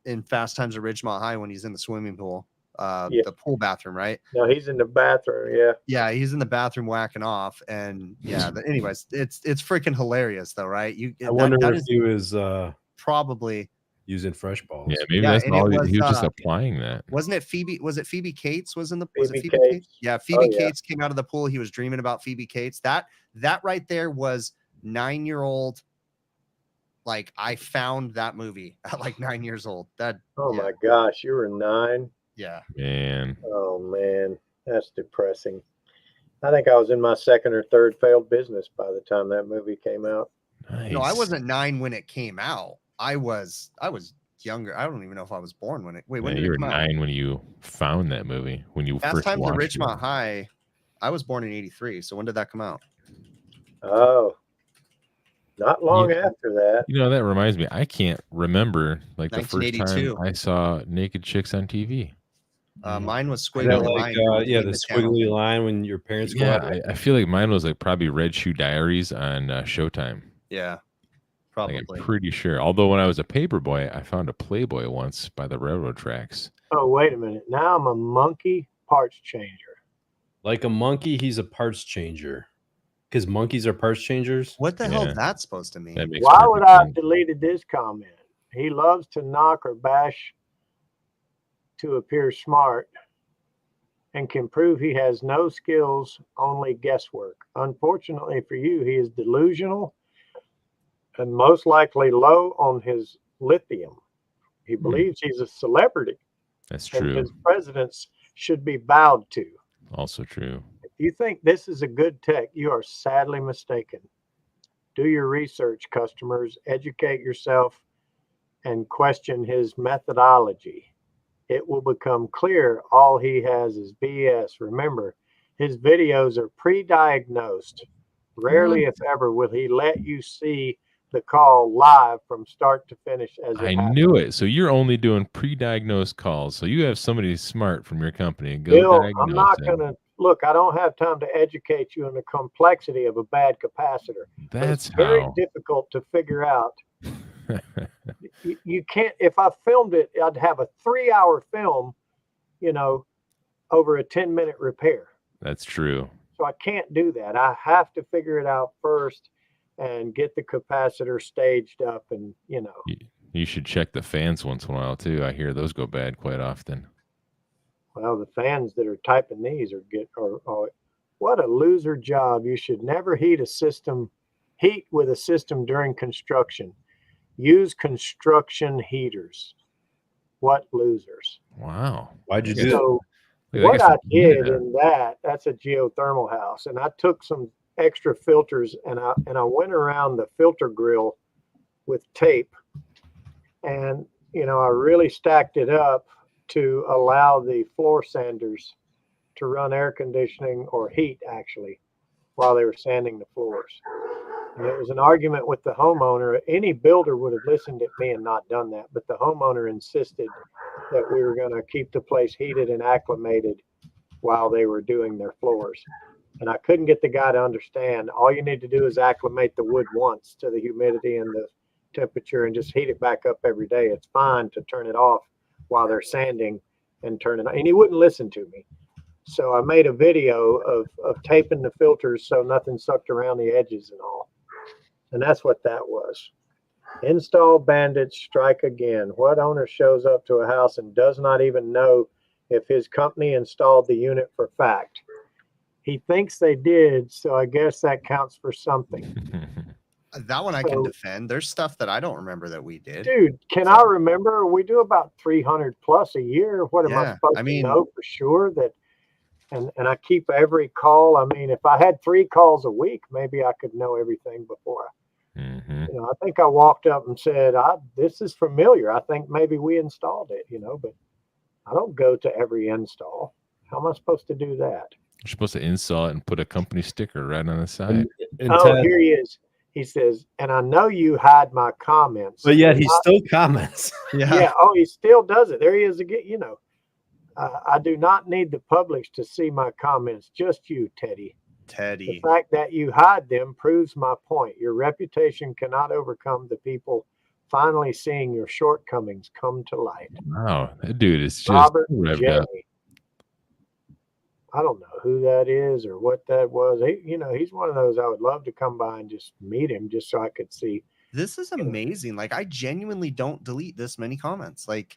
in Fast Times at Ridgemont High when he's in the swimming pool, Yeah. the pool bathroom, right? No, he's in the bathroom. Yeah. Yeah, he's in the bathroom whacking off, and yeah. Anyways, it's freaking hilarious though, right? I wonder that if is he was probably using fresh balls. Yeah, maybe Yeah, that's and all it he was just was, applying that. wasn't it Phoebe? Was it Phoebe Cates? Was it Phoebe Phoebe Cates. Yeah, Phoebe yeah. Cates came out of the pool. He was dreaming about Phoebe Cates. That right there was 9-year-old Like I found that movie at like 9 years old. Oh yeah, my gosh, you were 9. yeah. Man, Oh man, that's depressing. I think I was in my second or third failed business by the time that movie came out. nice. No, I wasn't 9 when it came out. I was younger. I don't even know if I was born when it. Wait, when Man, did you it were come out? 9 when you found that movie. When you Fast first Times at watched it. Ridgemont High. I was born in '83. So when did that come out? Oh, not long Yeah. after that. You know, that reminds me. I can't remember like the first time 1982. I saw naked chicks on TV. Mine was Is squiggly that like, line yeah, between the the channel. squiggly line when your parents go Yeah, out? I feel like mine was like probably Red Shoe Diaries on Showtime. Yeah, Like, probably. I'm pretty sure. Although when I was a paper boy, I found a Playboy once by the railroad tracks. Oh, wait a minute. Now I'm a monkey parts changer. Like a monkey, he's a parts changer. Because monkeys are parts changers? What the hell Yeah. is that supposed to mean? That makes Why would perfect I have sense. deleted this comment? He loves to knock or bash to appear smart and can prove he has no skills, only guesswork. Unfortunately for you, he is delusional and most likely low on his lithium. He believes he's a celebrity That's and true. his presidents should be bowed to. Also true. If you think this is a good tech, you are sadly mistaken. Do your research, customers, educate yourself, and question his methodology. It will become clear all he has is BS. Remember, his videos are pre-diagnosed. Rarely, if ever, will he let you see the call live from start to finish as it I happens. knew it. So you're only doing pre-diagnosed calls. So you have somebody smart from your company. Go Bill, diagnose I'm not him. going to look. I don't have time to educate you on the complexity of a bad capacitor. But That's it's very how. difficult to figure out. You can't. If I filmed it, I'd have a 3-hour film, over a 10-minute repair. That's true. So I can't do that. I have to figure it out first and get the capacitor staged up, and You should check the fans once in a while too. I hear those go bad quite often. well, the fans that are typing these are what a loser job. You should never heat with a system during construction. Use construction heaters. What losers. Wow. Why'd you do that? So Look, what got I some heat in did it. in that's a geothermal house, and I took some extra filters and I went around the filter grill with tape, and I really stacked it up to allow the floor sanders to run air conditioning or heat actually while they were sanding the floors. And it was an argument with the homeowner. Any builder would have listened at me and not done that, but the homeowner insisted that we were going to keep the place heated and acclimated while they were doing their floors. And I couldn't get the guy to understand. All you need to do is acclimate the wood once to the humidity and the temperature and just heat it back up every day. It's fine to turn it off while they're sanding and turn it on. And he wouldn't listen to me. So I made a video of taping the filters so nothing sucked around the edges and all. And that's what that was. Install bandits strike again. What owner shows up to a house and does not even know if his company installed the unit for fact? He thinks they did, so I guess that counts for something. That one I can So- defend. There's stuff that I don't remember that we did. Dude, can I remember? We do about 300 plus a year. What am I Yeah, supposed I mean- to know for sure that? And I keep every call. I mean, if I had 3 calls a week, maybe I could know everything before. Mhm. I think I walked up and said, "This is familiar. I think maybe we installed it." But I don't go to every install. How am I supposed to do that? You're supposed to install it and put a company sticker right on the side. And Oh, Ted, here he is. He says, "And I know you hide my comments." but yet They're he not- still comments. yeah. Oh, he still does it. There he is again. I do not need the public to see my comments. Just you, Teddy. The Teddy. fact that you hide them proves my point. Your reputation cannot overcome the people finally seeing your shortcomings come to light. Wow, that dude is just Robert revved up. Jenny. I don't know who that is or what that was. He's one of those I would love to come by and just meet him just so I could see. This is amazing. Like, I genuinely don't delete this many comments. Like,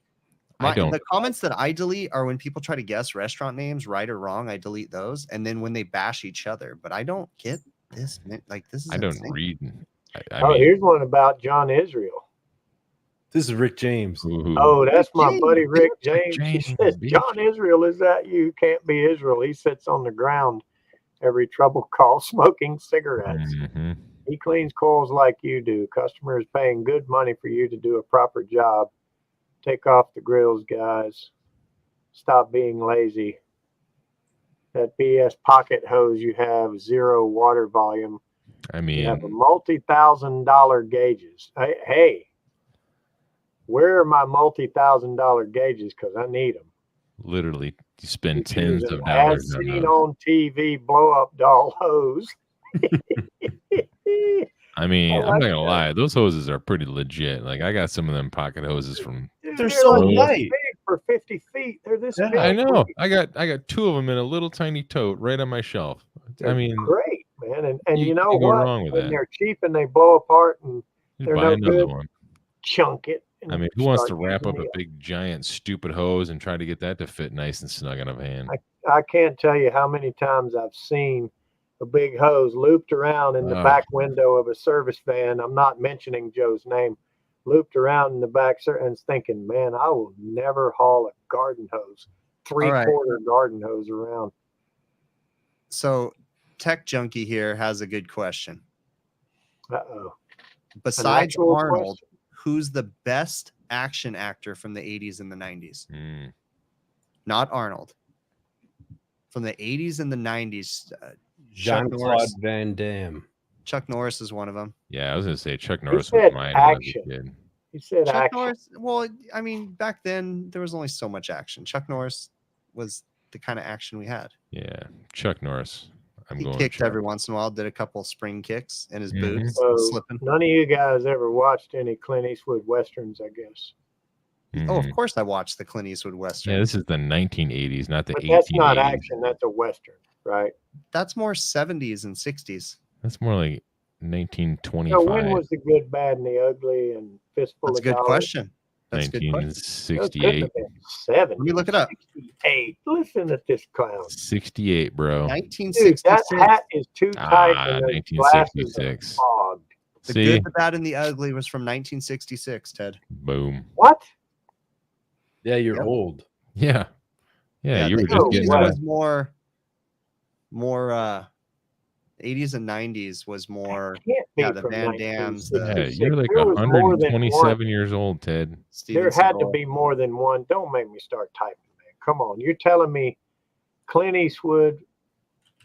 I don't. the comments that I delete are when people try to guess restaurant names, right or wrong. I delete those, and then when they bash each other. But I don't get this. Like, this is. I don't insane. read. Oh, here's one about John Israel. This is Rick James. ooh, Oh, that's my James, buddy Rick Rick James. He James, says, bitch. John Israel, is that you? Can't be Israel. He sits on the ground every trouble call smoking cigarettes. mhm. He cleans coils like you do. Customers paying good money for you to do a proper job. Take off the grills, guys. Stop being lazy. That BS pocket hose you have, 0 water volume. I You have a mean, multi-$1,000 gauges. Hey, where are my multi-$1,000 gauges? Because I need them. literally, you spend Which tens is of an dollars as on seen those. on TV blow-up doll hose. I mean, I I'm like not gonna that. lie, those hoses are pretty legit. Like I got some of them pocket hoses from. Dude, They're so like this light. big for 50 feet. They're this Yeah, big. I know. I got 2 of them in a little tiny tote right on my shelf. They're I mean, great, man. And you know can't go what? wrong with When that. they're cheap and they blow apart and Just they're buy no another good, one. chunk it. And I mean, who wants to start wrap up using a big, giant, stupid hose and try to get that to fit nice and snug in a van? I can't tell you how many times I've seen a big hose looped around in the back window of a service van. I'm not mentioning Joe's name. Looped around in the back and thinking, man, I will never haul a garden hose, three-quarter garden hose around. So Tech Junkie here has a good question. Uh-oh. Besides actual Arnold, question? who's the best action actor from the 80s and the 90s? Mm. Not Arnold. From the 80s and the 90s, Jean Claude Norris. Van Damme. Chuck Norris is one of them. Yeah, I was gonna say Chuck Norris said was mine when I was a action. kid. He said Chuck action. Norris, well, I mean, back then there was only so much action. Chuck Norris was the kind of action we had. Yeah, Chuck Norris. I'm He going kicked Chuck. every once in a while, did a couple spring kicks in his Mhm. boots, So slipping. none of you guys ever watched any Clint Eastwood westerns, I guess. Oh, of Mhm. course I watched the Clint Eastwood Western. Yeah, this is the 1980s, not the But 1880s. that's not action. That's a western, right? That's more 70s and 60s. That's more like So when 1925, was the good, bad, and the ugly and Fistful That's a of good Dollars? question. That's a good question. Those couldn't 1968. have been 70. Let me look it up. 68. Listen at this clown. 68, bro. Dude, 1966. that hat is too tight and those glasses are 1966. fogged. The See, Good, the Bad, and the Ugly was from 1966, Ted. boom. What? Yeah, you're Yep. old. Yeah, yeah. You the were just 80s getting out of- was more 80s and 90s was more Can't be Yeah, the from Van Dams, the- Yeah, 1966. you're like There was more than one. 127 years old, Ted. Steven There had to Seagal. be more than one. Don't make me start typing, man. Come on. You're telling me Clint Eastwood,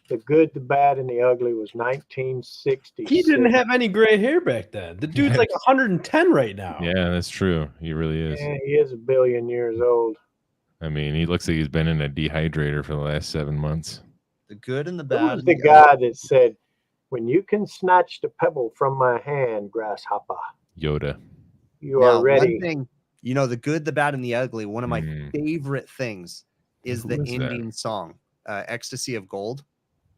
The Good, the Bad, and the Ugly was 1966. He didn't have any gray hair back then. The dude's like 110 right now. Yeah, that's true. He really is. Yeah, he is a billion years old. I mean, he looks like he's been in a dehydrator for the last 7 months. The Good and the Who Bad. was and the the guy Ugly. that said, when you can snatch the pebble from my hand, grasshopper, Yoda. you Now, are ready. one thing, The Good, the Bad, and the Ugly, one of my Mm. favorite things is Who the is that? ending song, Ecstasy of Gold.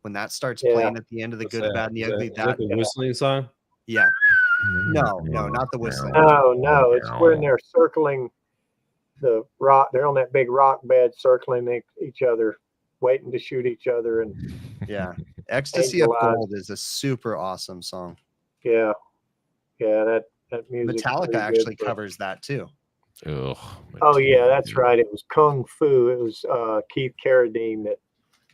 When that starts Yeah. playing at the end of The What's Good, the that? Bad, and the Is Ugly, that like that, a whistling song? yeah. No, not the whistling. No, it's when they're circling the rock. They're on that big rock bed, circling each other, waiting to shoot each other. And Yeah. Ecstasy of Angel Eyes. Gold is a super awesome song. yeah, that music. Metallica actually covers that too. Ugh. Oh yeah, that's right. It was Kung Fu. It was Keith Carradine that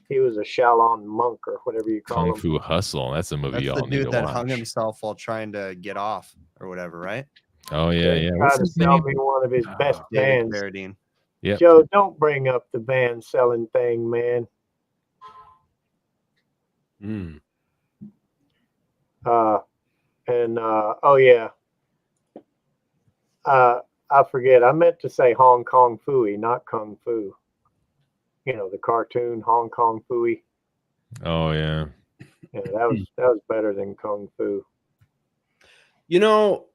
he was a Shaolin monk or whatever you call Kung him. Fu Hustle. That's a movie That's y'all the need to dude that watch. hung himself while trying to get off or whatever, right? Oh yeah, yeah. Tried What's to his sell name? me one of his best David bands. Carradine. Yep. Joe, don't bring up the band selling thing, man. Mm. Oh yeah. I forget. I meant to say Hong Kong Phooey, not Kung Fu. You know, the cartoon Hong Kong Phooey. Oh yeah. Yeah, that was better than Kung Fu. You know,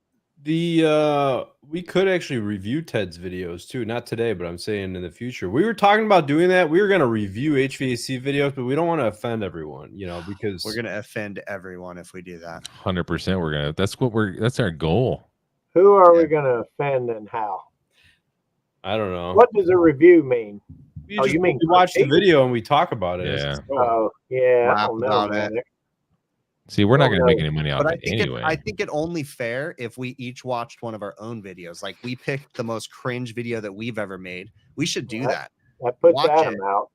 we could actually review Ted's videos too. Not today, but I'm saying in the future. We were talking about doing that. We were going to review HVAC videos, but we don't want to offend everyone, because We're gonna offend everyone if we do that. 100%. We're gonna. That's our goal. Who are we Yeah. going to offend and how? I don't know. What does a review mean? You Oh, just you mean we watch the critique? video and we talk about it. Yeah. Oh, yeah. I Laugh don't know, about man. it. See, we're not Oh, going to no. make any money off But it anyway. I think it only fair if we each watched one of our own videos. Like we picked the most cringe video that we've ever made. We should do that. That puts Watch Adam it. out.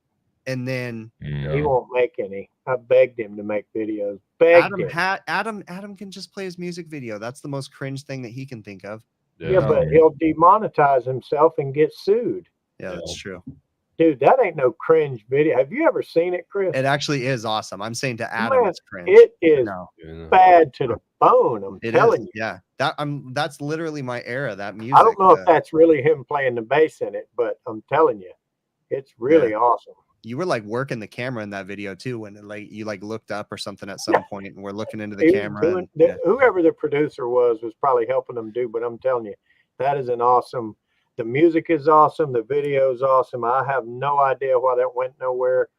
And then No. He won't make any. I begged him to make videos. Begged him. Adam can just play his music video. That's the most cringe thing that he can think of. Yeah, but he'll demonetize himself and get sued. Yeah, that's true. Dude, that ain't no cringe video. Have you ever seen it, Chris? It actually is awesome. I'm saying to Adam, Man, it's cringe. it is No. bad to the bone. I'm It telling is. you. Yeah, that's literally my era. That music. I don't know if that's really him playing the bass in it, but I'm telling you, it's really awesome. You were like working the camera in that video too, when you looked up or something at some point, and we're looking into the He was camera. doing- Whoever the producer was probably helping them do. But I'm telling you, that is an awesome. The music is awesome. The video is awesome. I have no idea why that went nowhere.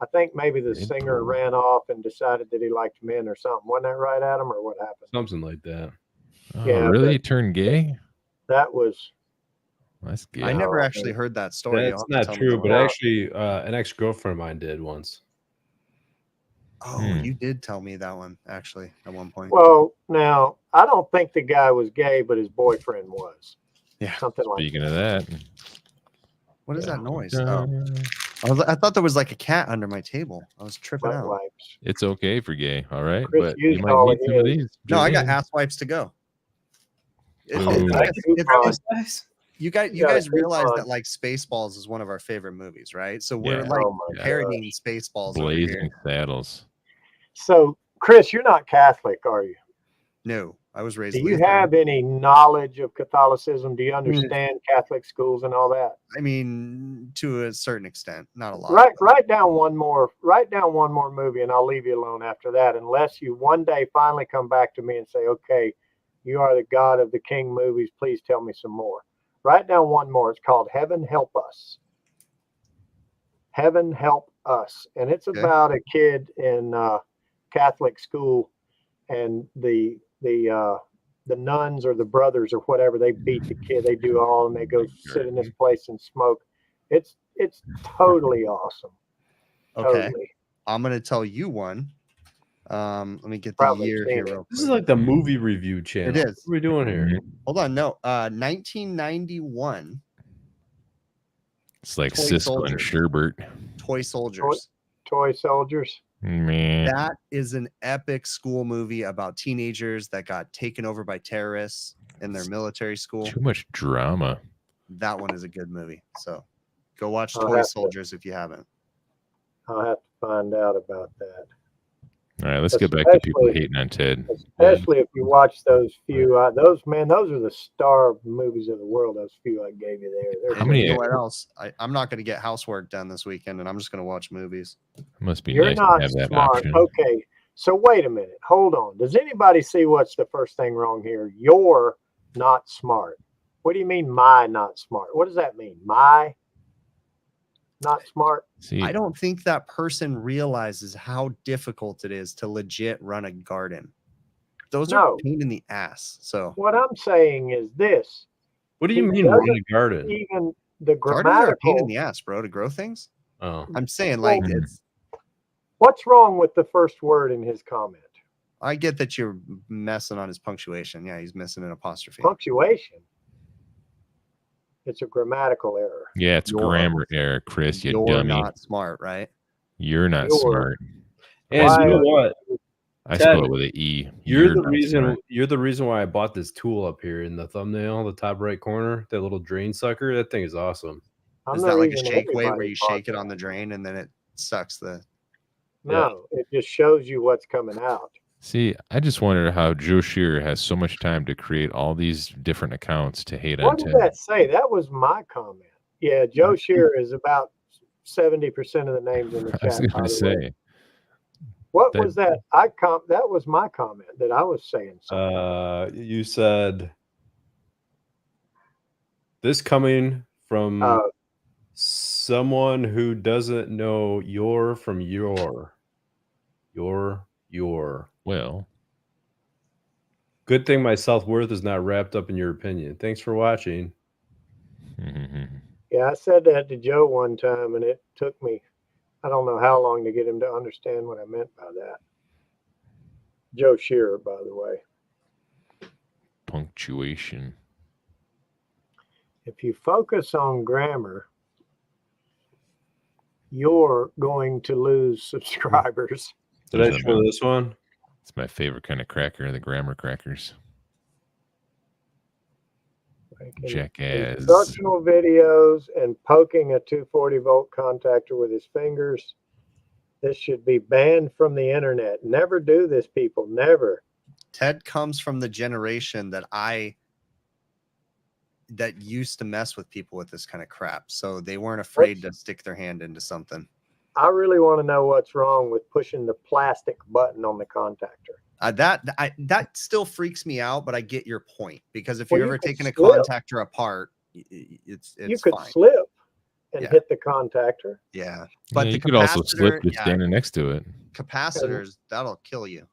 I think maybe the singer ran off and decided that he liked men or something. Wasn't that right, Adam, or what happened? Something like that. Oh, Yeah, really? Turned gay? That was. That's gay. I never actually heard that story. That's not true, but actually, an ex-girlfriend of mine did once. Oh, you did tell me that one actually at one point. Well, now I don't think the guy was gay, but his boyfriend was. Yeah, something like. Speaking of that, what is that noise? Oh. I thought there was like a cat under my table. I was tripping out. Wipes. it's okay for gay, all right? Chris But you used might all need of some of his. these. No, I got Jillian. ass wipes to go. Ooh. You guys Yeah, realize coupon. that like Spaceballs is one of our favorite movies, right? So Yeah. we're like Oh my parodying Spaceballs over Blazing here. Saddles. So, Chris, you're not Catholic, are you? No, I was raised. Do you Lutheran. have any knowledge of Catholicism? Do you understand Catholic schools and all that? I mean, to a certain extent, not a lot. Write down one more movie, and I'll leave you alone after that. Unless you one day finally come back to me and say, "Okay, you are the God of the King movies. Please tell me some more." Write down one more. It's called Heaven Help Us. Heaven Help Us, and it's about a kid in Catholic school, and the nuns or the brothers or whatever, they beat the kid. They do all, and they go sit in this place and smoke. It's totally awesome. Okay, Totally. I'm gonna tell you one. Let me get the Probably year seen here. it. Real This is quick. like the movie review channel. It is. What are we doing here? Hold on, no. 1991. It's like Toy Siskel and soldiers. Sherbert. Toy Soldiers. Toy soldiers. Man. That is an epic school movie about teenagers that got taken over by terrorists in their military school. Too much drama. That one is a good movie. So go watch I'll Toy have to- Soldiers if you haven't. I'll have to find out about that. All right, let's get back to people Especially- hating on Ted. Especially if you watch those few, those are the star movies of the world. Those few I gave you there. They're How many- You know what else? I'm not going to get housework done this weekend, and I'm just going to watch movies. It must be You're nice not to have that smart. option. Okay, so wait a minute. Hold on. Does anybody see what's the first thing wrong here? You're not smart. What do you mean, my not smart? What does that mean? My not smart? See, I don't think that person realizes how difficult it is to legit run a garden. Those are No. a pain in the ass. So What I'm saying is this. What do you He mean run a doesn't garden? Even the gardens are a pain grammatical. in the ass, bro, to grow things. Oh, I'm saying like Well, it's. What's wrong with the first word in his comment? I get that you're messing on his punctuation. Yeah, he's missing an apostrophe. Punctuation. It's a grammatical error. yeah, it's You're- grammar error, Chris, you You're dummy. not smart, right? You're not You're- smart. and Why- you know what? I Ted, spell it with an E. You're the not reason. smart. You're the reason why I bought this tool up here in the thumbnail, the top right corner. That little drain sucker. That thing is awesome. I'm Is the that like a reason shake weight where everybody you bought shake it that. on the drain and then it sucks the. No, it just shows you what's coming out. See, I just wonder how Joe Shearer has so much time to create all these different accounts to hate on What did Ted. that say? That was my comment. Yeah, Joe Shearer is about 70% of the names in the chat. I was by going to the way. say, What that- was that? That was my comment that I was saying something. You said this coming from someone who doesn't know your from your. well, Good thing my self-worth is not wrapped up in your opinion. Thanks for watching. Yeah, I said that to Joe one time, and it took me, I don't know how long to get him to understand what I meant by that. Joe Shearer, by the way. Punctuation. If you focus on grammar, you're going to lose subscribers. Did I Those are show my- this one? It's my favorite kind of cracker, the grammar crackers. Making Jackass. instructional videos and poking a 240 volt contactor with his fingers. This should be banned from the internet. Never do this, people. Never. Ted comes from the generation that used to mess with people with this kind of crap. So they weren't afraid to stick their hand into something. I really want to know what's wrong with pushing the plastic button on the contactor. That still freaks me out, but I get your point, because if Well, you're you ever could taking a slip. contactor apart, it's You could fine. slip and Yeah. hit the contactor. Yeah, But but yeah, the you could also slip capacitor, just standing next to it. capacitors, that'll kill you.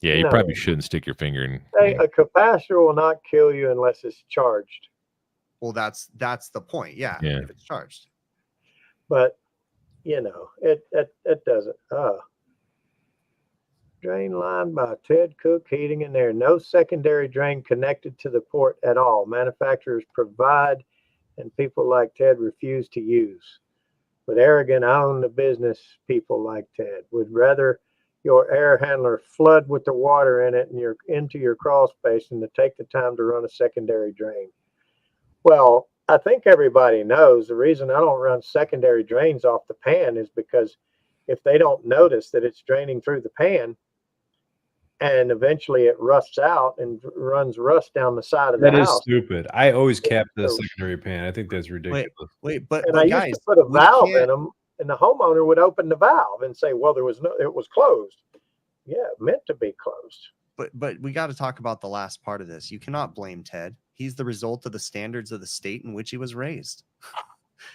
Yeah, you No. probably shouldn't stick your finger in. Hey, a capacitor will not kill you unless it's charged. Well, that's the point. Yeah, Yeah. if it's charged. But it doesn't. Drain line by Ted Cook Heating and Air. No secondary drain connected to the port at all. Manufacturers provide, and people like Ted refuse to use. But arrogant, I own the business people like Ted would rather your air handler flood with the water in it and you're into your crawl space than to take the time to run a secondary drain. Well, I think everybody knows the reason I don't run secondary drains off the pan is because if they don't notice that it's draining through the pan and eventually it rusts out and runs rust down the side of the That is house. stupid. I always cap the So- secondary pan. I think that's ridiculous. Wait, but And I guys, used to put a we valve in can't- them, and the homeowner would open the valve and say, "Well, it was closed." Yeah, meant to be closed. But we got to talk about the last part of this. You cannot blame Ted. He's the result of the standards of the state in which he was raised.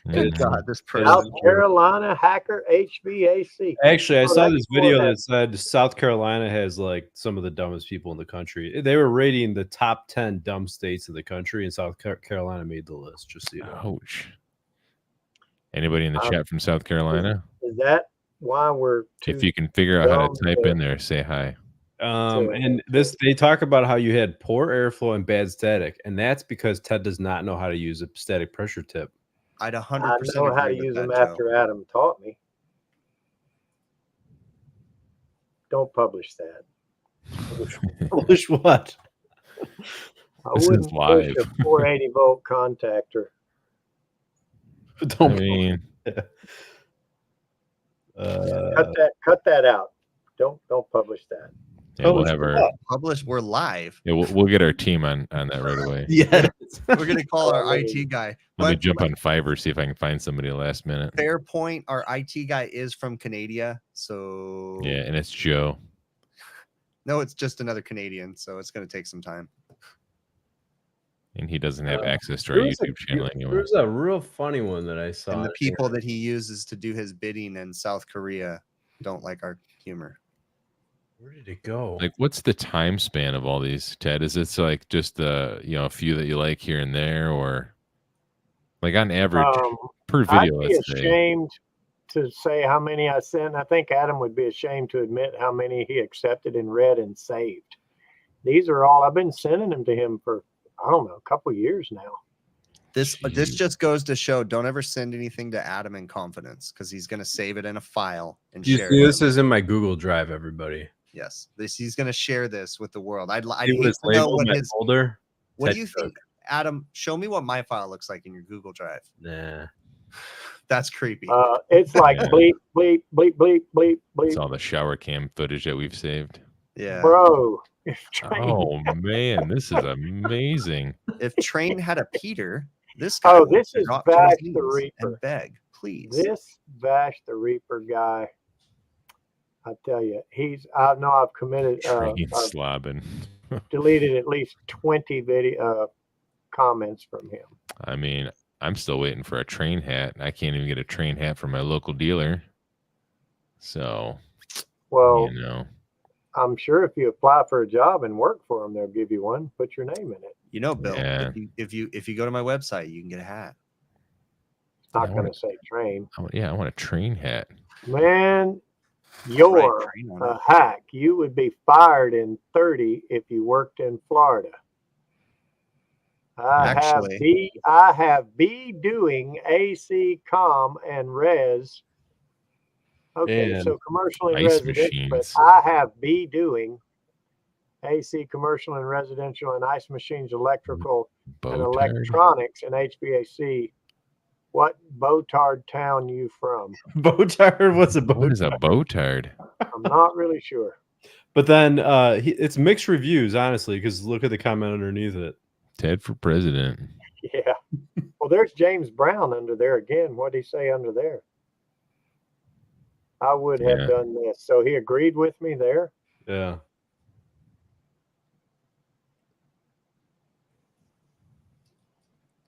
Good Mhm. God, this person. South Carolina hacker HVAC. Actually, I Oh, saw that's this more video than- that said South Carolina has like some of the dumbest people in the country. They were rating the top 10 dumb states in the country, and South Carolina made the list. Just so you know. Ouch. Anybody in the Um, chat from South Carolina? Is that why we're If too you can figure out how dumb to type to- in there, say hi. And this, they talk about how you had poor airflow and bad static, and that's because Ted does not know how to use a static pressure tip. I'd I 100% know how to agree with use them that, Joe. after Adam taught me. Don't publish that. Publish what? I This is wouldn't push live. a 480 volt contactor. I Don't mean, Cut that out. Don't publish that. yeah, we'll Publish have our what? Publish, we're live. yeah, we'll get our team on that right away. Yeah. We're gonna call our Oh, IT guy. Let me But jump on Fiverr, see if I can find somebody last minute. fair point. Our IT guy is from Canada, so Yeah, and it's Joe. no, it's just another Canadian, so it's gonna take some time. And he doesn't have access to our There was YouTube channel anyway. There's a real funny one that I saw. And the in people there. that he uses to do his bidding in South Korea don't like our humor. Where did it go? Like, what's the time span of all these, Ted? Is it like just a few that you like here and there, or like on average per I'd video? be Let's say. ashamed to say how many I sent. I think Adam would be ashamed to admit how many he accepted and read and saved. These are all I've been sending them to him for, I don't know, a couple years now. This Jeez. just goes to show: don't ever send anything to Adam in confidence, because he's gonna save it in a file and You share see, it. this is in my Google Drive, everybody. Yes, he's gonna share this with the world. I'd See what hate it's to know labeled, what my his. folder? What Ted do you Cook. think, Adam? Show me what my file looks like in your Google Drive. Nah. That's creepy. It's like Yeah. bleep, bleep, bleep, bleep, bleep, It's bleep. all the shower cam footage that we've saved. Yeah. Bro. Oh man, this is amazing. If Train had a Peter, this guy Oh, would this is drop to his Vash the knees Reaper. and beg, please. This Vash the Reaper guy, I tell you, I know I've committed, Train I've slobbing. deleted at least 20 video comments from him. I mean, I'm still waiting for a train hat. I can't even get a train hat from my local dealer. So, Well, you know, I'm sure if you apply for a job and work for them, they'll give you one. Put your name in it. You know, Bill, Yeah. if you go to my website, you can get a hat. It's not I going want to say train. I want a train hat. Man, You're train on a it. hack. You would be fired in 30 if you worked in Florida. I have B doing AC, com, and res. Okay, And so commercial and ice residential, but machines. I have B doing AC, commercial and residential, and ice machines, electrical, and Botard. electronics, and HVAC. What Botard town you from? Botard, what's a What is a Botard? botard? I'm not really sure. But then it's mixed reviews, honestly, because look at the comment underneath it. Ted for president. Yeah. Well, there's James Brown under there again. What did he say under there? I would have Yeah. done this. So he agreed with me there. Yeah.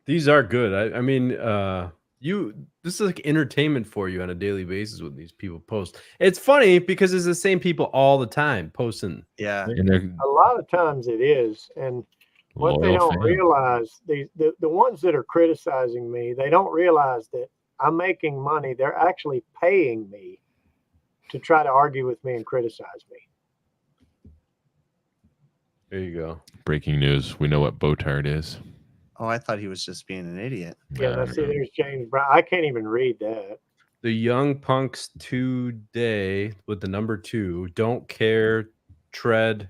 These are good. I mean, this is like entertainment for you on a daily basis when these people post. It's funny because it's the same people all the time posting. Yeah. And they're A lot of times it is. And what they loyal don't fans. realize, the ones that are criticizing me, they don't realize that I'm making money. They're actually paying me to try to argue with me and criticize me. There you go. Breaking news. We know what botard is. Oh, I thought he was just being an idiot. Yeah, now see, there's James Brown. I can't even read that. The young punks today with the number 2 don't care. Tread.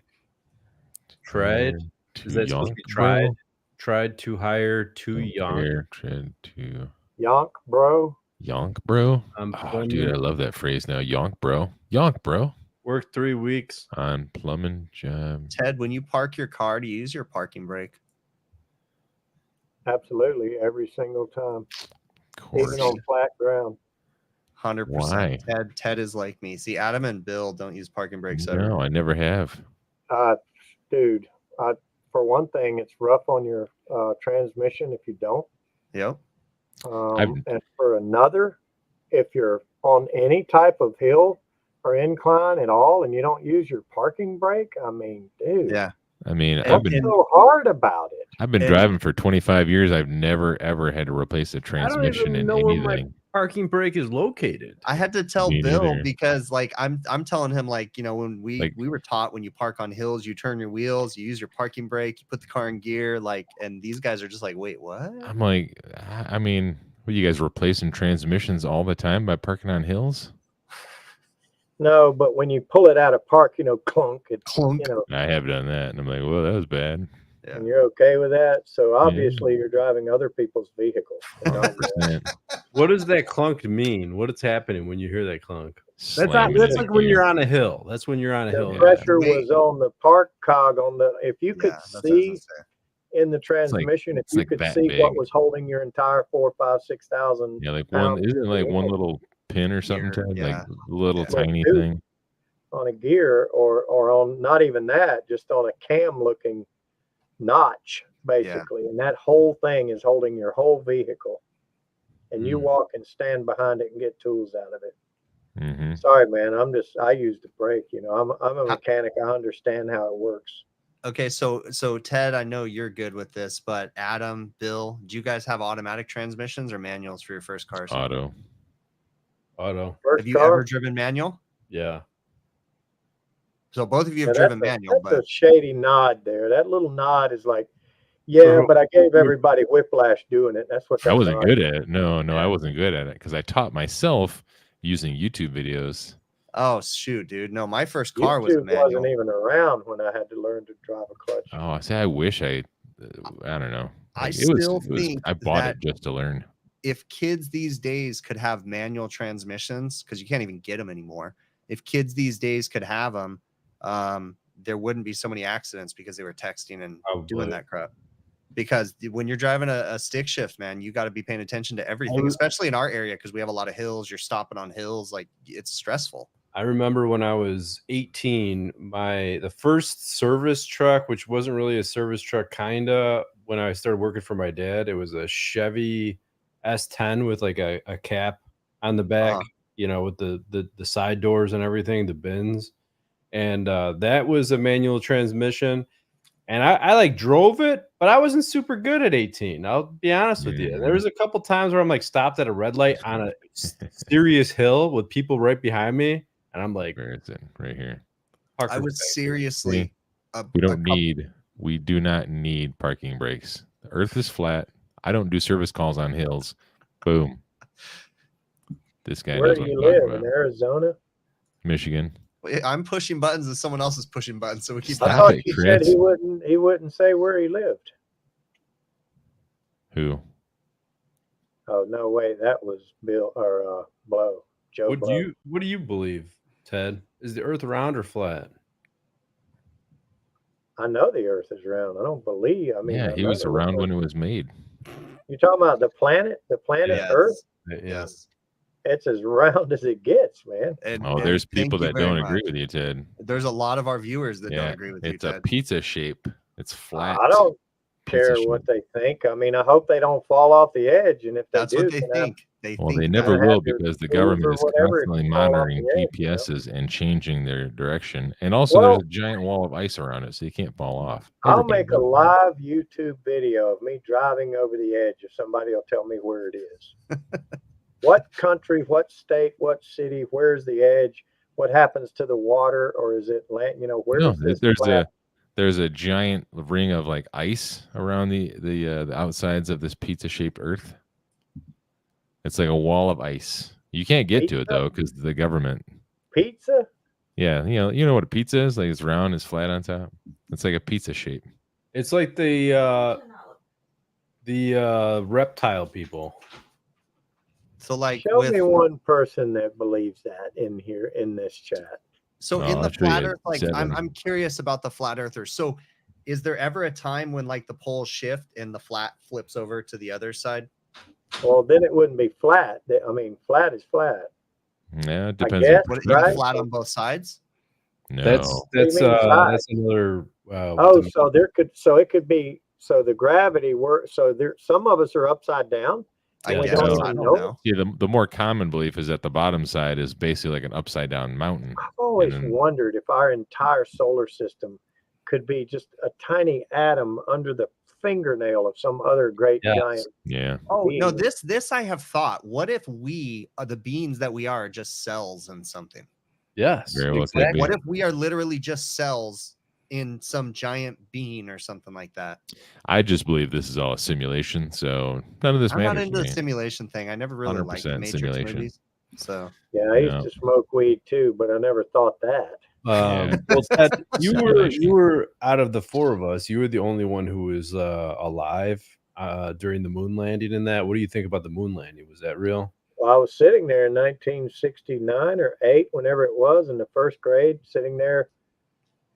Is that supposed to be tried? Tried to hire too young. Tread to Yonk, bro. yonk, bro. Oh, Dude, I love that phrase now. Yonk, bro. Yonk, bro. Worked 3 weeks. On plumbing job. Ted, when you park your car, do you use your parking brake? Absolutely, every single time, Of course. even on flat ground. 100%. Why? Ted is like me. See, Adam and Bill don't use parking brakes ever. No, I never have. Dude, for one thing, it's rough on your transmission if you don't. Yep. And for another, if you're on any type of hill or incline at all and you don't use your parking brake, I mean, dude. Yeah. I mean, What's so hard about it? I've been driving for 25 years. I've never ever had to replace a transmission in know where anything. my parking brake is located. I had to tell Me Bill neither. because like I'm telling him like, you know, when we were taught when you park on hills, you turn your wheels, you use your parking brake, you put the car in gear, like, and these guys are just like, wait, what? I'm like, I mean, what, you guys replacing transmissions all the time by parking on hills? No, but when you pull it out of park, you know, clunk, it's, Clunk. you know, I have done that, and I'm like, well, that was bad. Yeah. and you're okay with that. So obviously you're driving other people's vehicles. You know? 100%. What does that clunk mean? What is happening when you hear that clunk? That's Slamming that's it like when in. you're on a hill. That's when you're on a The hill. pressure Wait. was on the park cog on the, if you could Yeah, that's what I was see gonna say. in the transmission, if it's you like could that see what big. was holding your entire 4, 5, 6,000 Yeah, like one, pounds isn't it like one vehicle little pin or something, Gear, Ted? yeah. Like little Yeah. tiny Dude. thing. on a gear or on not even that, just on a cam looking notch, basically. And that whole thing is holding your whole vehicle. And you Mm. walk and stand behind it and get tools out of it. Mm-hmm. Sorry, man. I use the brake. You know, I'm a mechanic. I understand how it works. Okay, so Ted, I know you're good with this, but Adam, Bill, do you guys have automatic transmissions or manuals for your first cars? Auto. First Have you car, ever driven manual? Yeah. So both of you yeah, have driven that's manual, that's but a shady nod there. That little nod is like, yeah, but I gave everybody whiplash doing it. That's what I that wasn't nod good is. at it. No, Yeah. I wasn't good at it because I taught myself using YouTube videos. oh shoot, dude. No, my first car was a YouTube manual. wasn't even around when I had to learn to drive a clutch. Oh, I say I wish I don't know. I Like, still think I bought that it just to learn. If kids these days could have manual transmissions, because you can't even get them anymore. If kids these days could have them, there wouldn't be so many accidents because they were texting and doing that crap. Because when you're driving a stick shift, man, you got to be paying attention to everything, especially in our area because we have a lot of hills. You're stopping on hills, like it's stressful. I remember when I was 18, the first service truck, which wasn't really a service truck, kinda, when I started working for my dad, it was a Chevy S10 with like a cap on the back, you know, with the side doors and everything, the bins. And that was a manual transmission. And I like drove it, but I wasn't super good at 18. I'll be honest with you. There was a couple times where I'm like stopped at a red light on a serious hill with people right behind me. And And I'm like, Where is it? Right here. Parker I was Factory. seriously. We do not need parking brakes. The earth is flat. I don't do service calls on hills. Boom. This guy Where knows do what you I'm talking live? about. In Arizona? Michigan. I'm pushing buttons and someone else is pushing buttons, so we keep. I Stop thought it, you said Chris. he wouldn't say where he lived. Who? Oh no, wait, that was Bill or Blow. Joe Blow. What do you believe, Ted? Is the earth round or flat? I know the Earth is round. I don't believe. I mean, Yeah, I he know was the around Earth- when it was made. You're talking about the planet Yes. Earth. Yes. It's as round as it gets, man. And, Oh, and there's thank people you that very don't much. agree with you, Ted. There's a lot of our viewers that don't agree with you, It's a Ted. pizza shape. It's flat. I don't pizza care what shape. they think. I mean, I hope they don't fall off the edge, and if they That's do, what they then I- think. They Well, think they that. never Gotta will have their because the tools government or is whatever if constantly you fall off monitoring the edge, GPSs and changing their direction. And also, Well- there's a giant wall of ice around it, so you can't fall off. I'll Everybody make a knows. live YouTube video of me driving over the edge if somebody will tell me where it is. What country, what state, what city, where's the edge? What happens to the water, or is it land? Where No, does this there's flat- there's a giant ring of like ice around the outsides of this pizza shaped Earth. It's like a wall of ice. You can't get to it Pizza? though because the government. pizza? Yeah, you know what a pizza is? Like it's round, it's flat on top. It's like a pizza shape. It's like the reptile people. So like Show with me one person that believes that in here in this chat. so Oh, in the I'll show you flat Earth, like 7. I'm curious about the flat earthers. So is there ever a time when like the poles shift and the flat flips over to the other side? Well, then it wouldn't be flat. I mean, flat is flat. Yeah, it depends. guess, Would it Right. be flat on both sides? No, That's What do you mean size? that's another. Oh, so it could be. So the gravity works. So there, some of us are upside down. I Yeah, guess. so- I don't No. know. yeah, the more common belief is that the bottom side is basically like an upside down mountain. I've always And then- wondered if our entire solar system could be just a tiny atom under the fingernail of some other great Yes. giant. Yeah, Oh no, being. this I have thought. What if we are the beings that we are just cells in something? Yes, Very well could exactly. be. What if we are literally just cells in some giant being or something like that? I just believe this is all a simulation, so none of this I'm not matters. into to the me. simulation thing. I never really liked the 100% Matrix simulation. movies. So Yeah, I Yeah. used to smoke weed too, but I never thought that. Yeah. Well, Ted, Simulation. you were out of the four of us. You were the only one who was alive during the moon landing. In that, what do you think about the moon landing? Was that real? Well, I was sitting there in 1969 or 8, whenever it was, in the first grade, sitting there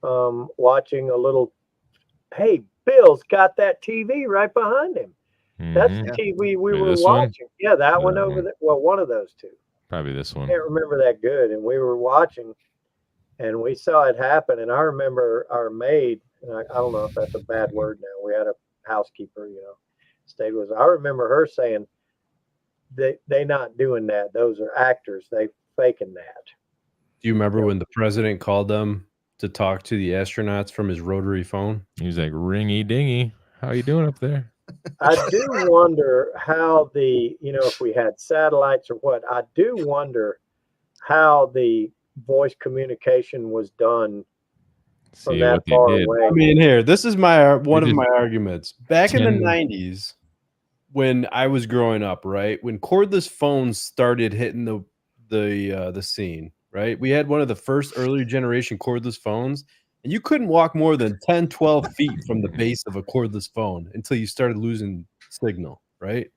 watching a little. Hey, Bill's got that TV right behind him. That's Mhm. the TV we Maybe were this one? watching. Yeah, that one That over one. there. Well, one of those two. Probably this I one. can't remember that good. And we were watching, and we saw it happen. And I remember our maid, and I don't know if that's a bad word now. We had a housekeeper, stayed with us. I remember her saying, they not doing that. Those are actors. They faking that. Do you remember when the president called them to talk to the astronauts from his rotary phone? He was like, "Ringy dingy, how you doing up there?" I do wonder how if we had satellites or what, I do wonder how the voice communication was done from See that what they far did. away. I mean, here, this is one of did my arguments. Back in the 10 '90s, when I was growing up, right, when cordless phones started hitting the scene, right, we had one of the first early generation cordless phones, and you couldn't walk more than 10, 12 feet from the base of a cordless phone until you started losing signal, right?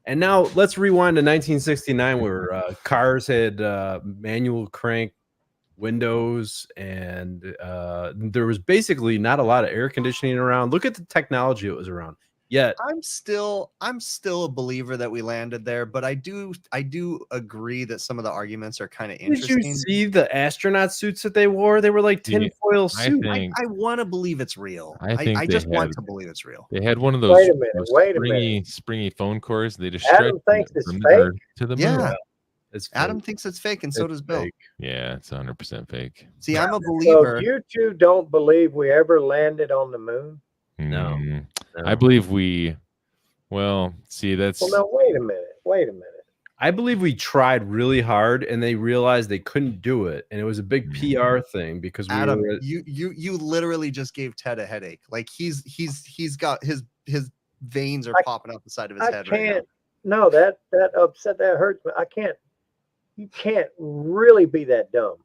And now let's rewind to 1969, where cars had manual crank windows, and there was basically not a lot of air conditioning around. Look at the technology that was around. Yet I'm still a believer that we landed there, but I do agree that some of the arguments are kind of did you interesting. see the astronaut suits that they wore? They were like Yeah, tinfoil I suits. think I want to believe it's real. I think I they just want had- to believe it's real. they had one of those, Wait a minute, those wait a minute. springy phone cords. They just Adam stretched thinks it it's from the fake? Earth to the moon. Yeah. It's Adam fake. thinks it's fake, and so It's does Bill. fake. Yeah, it's 100% fake. See, I'm a So believer. you two don't believe we ever landed on the moon? No. I believe we. Well, see, that's. Well, now wait a minute. I believe we tried really hard and they realized they couldn't do it. And it was a big PR thing because we Adam, were you literally just gave Ted a headache. Like he's got his veins are popping up the side of his head right now. No, that upset, that hurts me. You can't really be that dumb.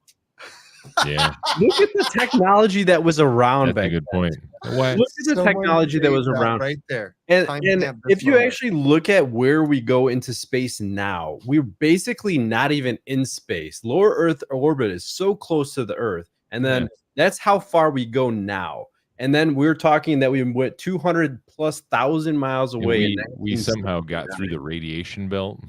Yeah, look at the technology that was around that's back a good then. point. Why? Look at the Someone technology that saved was around. right there. And Timestamp if this you moment. actually look at where we go into space now, we're basically not even in space. Lower Earth orbit is so close to the Earth. And then that's how far we go now. And then we're talking that we went 200,000+ miles And away. we somehow got through the radiation belt.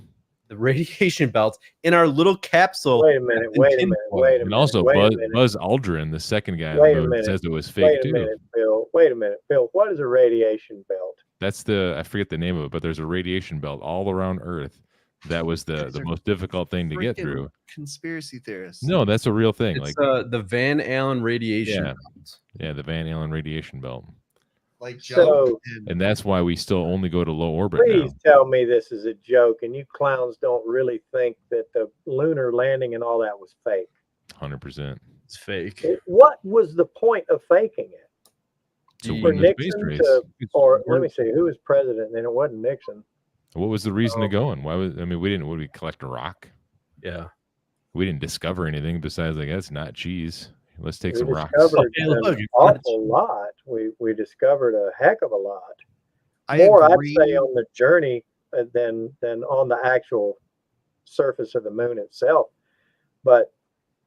The radiation belts in our little capsule. Wait a minute. And also Buzz Aldrin, the second guy on Wait the a moon, minute. says it was fake Wait a too. minute, Bill. Wait a minute, Bill. What is a radiation belt? That's I forget the name of it, but there's a radiation belt all around Earth. That was the most difficult thing to get through. Conspiracy theorists. No, that's a real thing. It's the Van Allen radiation belt. Yeah, the Van Allen radiation belt. Like Joe. And that's why we still only go to low orbit Please now. tell me this is a joke and you clowns don't really think that the lunar landing and all that was fake. 100%. It's fake. What was the point of faking it? To For win the space Nixon race. or let me see, who was president? And it wasn't Nixon. What was the reason of going? Why was we didn't? Would we collect a rock? Yeah, we didn't discover anything besides like that's not cheese. Let's take some rocks. Discovered Hey, look, an awful lot. We discovered a heck of a lot. I More, agree. I'd say, on the journey than on the actual surface of the moon itself. But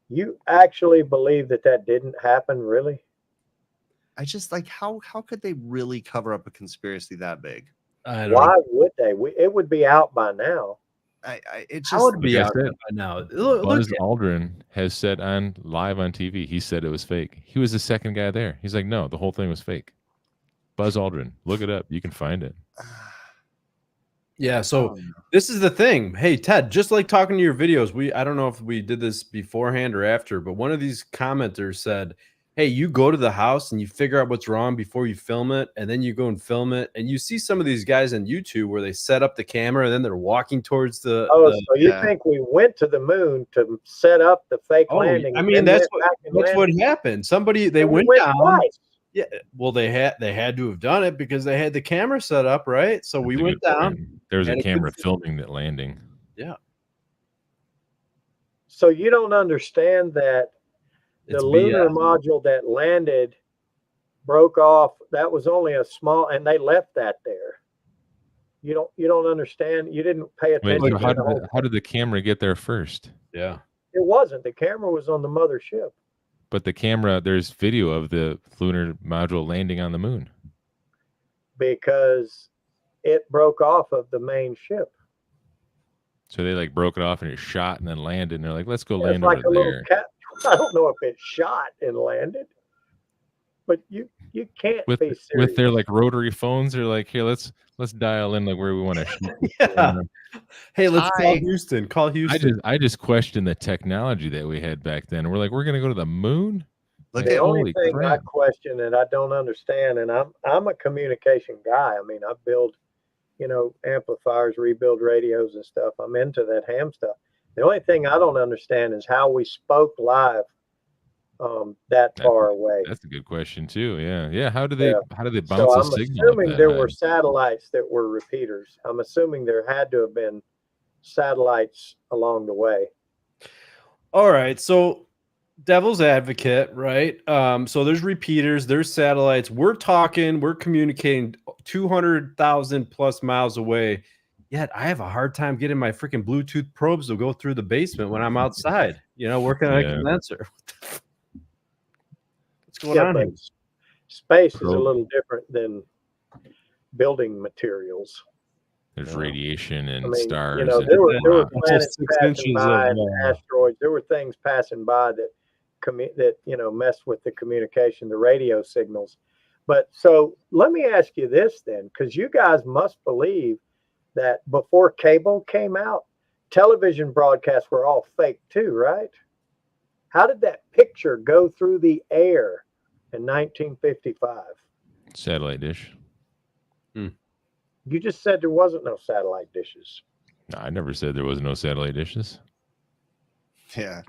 you actually believe that didn't happen, really? I just like how could they really cover up a conspiracy that big? Why would they? It would be out by now. It How just would be Like I out said, by now? Look Buzz at- Aldrin has said live on TV. He said it was fake. He was the second guy there. He's like, no, the whole thing was fake. Buzz Aldrin, look it up. You can find it. Yeah, so this is the thing. Hey, Ted, just like talking to your videos, I don't know if we did this beforehand or after, but one of these commenters said, hey, you go to the house and you figure out what's wrong before you film it, and then you go and film it. And you see some of these guys on YouTube where they set up the camera and then they're walking towards the. So you think we went to the moon to set up the fake landing? I mean, that's what happened. They went down. Twice. Yeah, well, they had to have done it because they had the camera set up, right? So we went down. There was a camera filming that landing. Yeah. So you don't understand that the lunar module that landed broke off. That was only a small, and they left that there. You don't understand. You didn't pay attention. Wait, how did the camera get there first? Yeah. It wasn't. The camera was on the mothership. But the camera, there's video of the lunar module landing on the moon. Because it broke off of the main ship. So they like broke it off and it shot and then landed. And they're like, let's go It's land like over a there. little cat. I don't know if it shot and landed, but you can't be serious. With their like rotary phones, they're like, here, let's dial in like where we want to shoot. Yeah. Hey, let's call Houston. Call Houston. I just question the technology that we had back then. We're like, we're gonna go to the moon. Look The at only thing crap. I question and I don't understand, and I'm a communication guy. I mean, I build, amplifiers, rebuild radios and stuff. I'm into that ham stuff. The only thing I don't understand is how we spoke live that far away. That's a good question too. Yeah. How do they bounce So a I'm signal? assuming there were satellites that were repeaters. I'm assuming there had to have been satellites along the way. All right. So devil's advocate, right? So there's repeaters, there's satellites. We're communicating 200,000+ miles away. Yet I have a hard time getting my freaking Bluetooth probes to go through the basement when I'm outside, working on a condenser. What's going on here? Space is a little different than building materials. There's radiation and stars. There were planets passing by and asteroids. There were things passing by that messed with the communication, the radio signals. But so let me ask you this then, because you guys must believe that before cable came out, television broadcasts were all fake too, right? How did that picture go through the air in 1955? Satellite dish. You just said there wasn't no satellite dishes. No, I never said there was no satellite dishes. Yeah.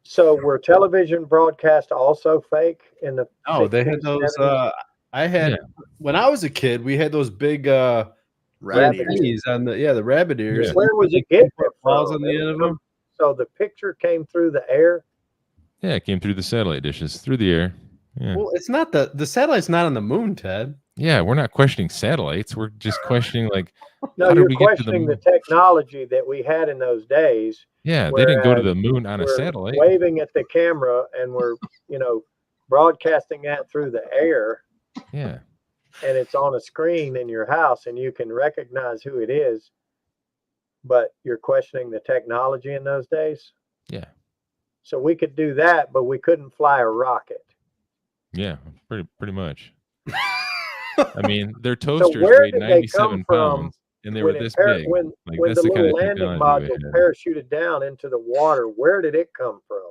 So were television broadcasts also fake in the? Oh, they had 60s, those. 70s? I had Yeah. when I was a kid. We had those big Rabbit Rabbit ears. ears on the rabbit ears. Yeah. Where was it Like getting two it balls from? on the It end of was them. So the picture came through the air. Yeah, it came through the satellite dishes, through the air. Yeah. Well, it's not the satellite's not on the moon, Ted. Yeah, we're not questioning satellites. We're just questioning like No, how did you're we get to the questioning the moon? technology that we had in those days. Yeah, they didn't go to Whereas the moon on a we're satellite. waving at the camera and we're, broadcasting that through the air, Yeah. and it's on a screen in your house and you can recognize who it is. But you're questioning the technology in those days. Yeah. So we could do that, but we couldn't fly a rocket. Yeah, pretty much. I mean, their toasters where weighed did they come 97 from pounds and they were When this it par- big. when Like when that's the the kind little of landing technology we module had. parachuted down into the water, where did it come from?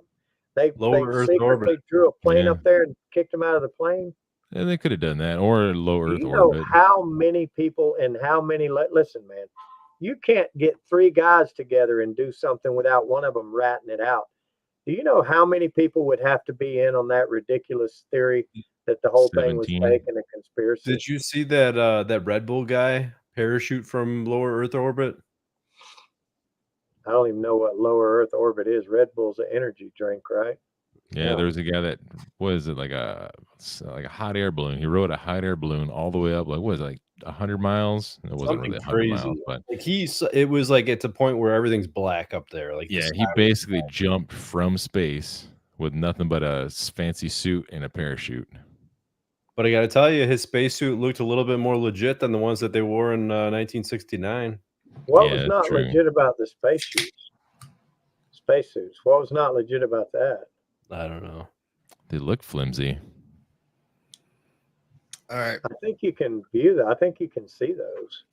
They Lower Earth secretly orbit. drew a plane Yeah. up there and kicked them out of the plane. And they could have done that or low Do Earth you know orbit. how many people and how many? Listen, man, you can't get three guys together and do something without one of them ratting it out. Do you know how many people would have to be in on that ridiculous theory that the whole thing was 17. fake and a conspiracy? Did you see that that Red Bull guy parachute from lower Earth orbit? I don't even know what lower Earth orbit is. Red Bull's an energy drink, right? Yeah, there was a guy that was it like a hot air balloon. He rode a hot air balloon all the way up, like what was it, like 100 miles? It wasn't Something really 100 crazy. miles, but Like it was like it's a point where everything's black up there. Like the yeah, sky he was basically black. jumped from space with nothing but a fancy suit and a parachute. But I got to tell you, his spacesuit looked a little bit more legit than the ones that they wore in 1969. What Yeah, was that's not true. legit about the spacesuits? What was not legit about that? I don't know. They look flimsy. All right. I think you can view that. I think you can see those.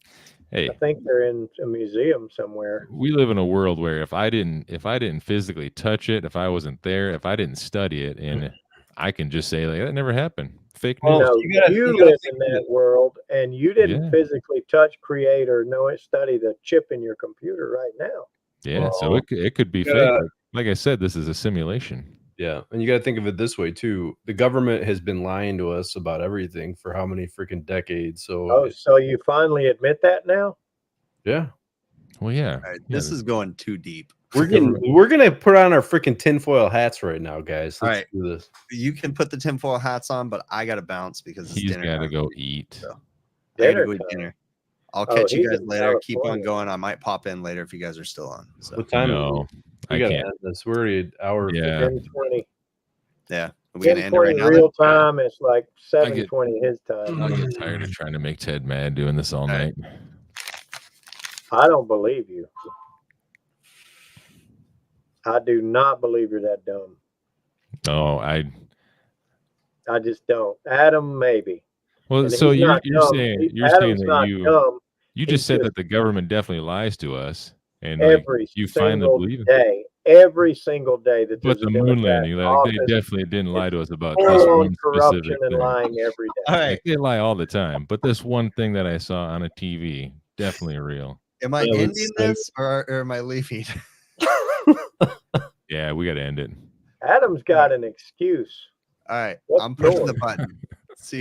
Hey, I think they're in a museum somewhere. we live in a world where if I didn't physically touch it, if I wasn't there, if I didn't study it, and I can just say like that never happened. Fake news. Well, No, you gotta you think live of in that world, and you didn't Yeah. physically touch, create, or know it, study the chip in your computer right now. Yeah, so Well, it could be you fake. gotta- Like I said, this is a simulation. Yeah, and you got to think of it this way too. The government has been lying to us about everything for how many freaking decades? So Oh, so you finally admit that now? yeah, Well, yeah. All right. yeah, This is going too deep. we're gonna put on our freaking tinfoil hats right now, guys. Let's All right. do this. You can put the tinfoil hats on, but I got to bounce because it's he's dinner got to time. go eat. So, I got to Dinner go eat time. dinner. I'll Oh, catch you he's guys in later. Keep on California. going. I might pop in later if you guys are still on. So What time? No, We I gotta can't. end this. We're already an hour. Yeah. 10:20. yeah, are we gonna end it right 10:20 now? real Then? time. It's like 7:20 his time. I get tired of trying to make Ted mad doing this all night. I don't believe you. I do not believe you're that dumb. No, I just don't. Adam, maybe. well, And so he's you're not dumb. saying Adam's that not you dumb just he's said just- that the government definitely lies to us, and like, every you finally single believe it. day. Every single day that But there's the a moon Democrat landing, like they office, definitely didn't lie to us about this full on one corruption specific and thing. lying every day. All Like, right. they lie all the time, but this one thing that I saw on a TV, definitely real. Am I Yeah, let's ending say- this or am I leaving? Yeah, we got to end it. Adam's got an excuse. All right. What's I'm pushing the yours? button.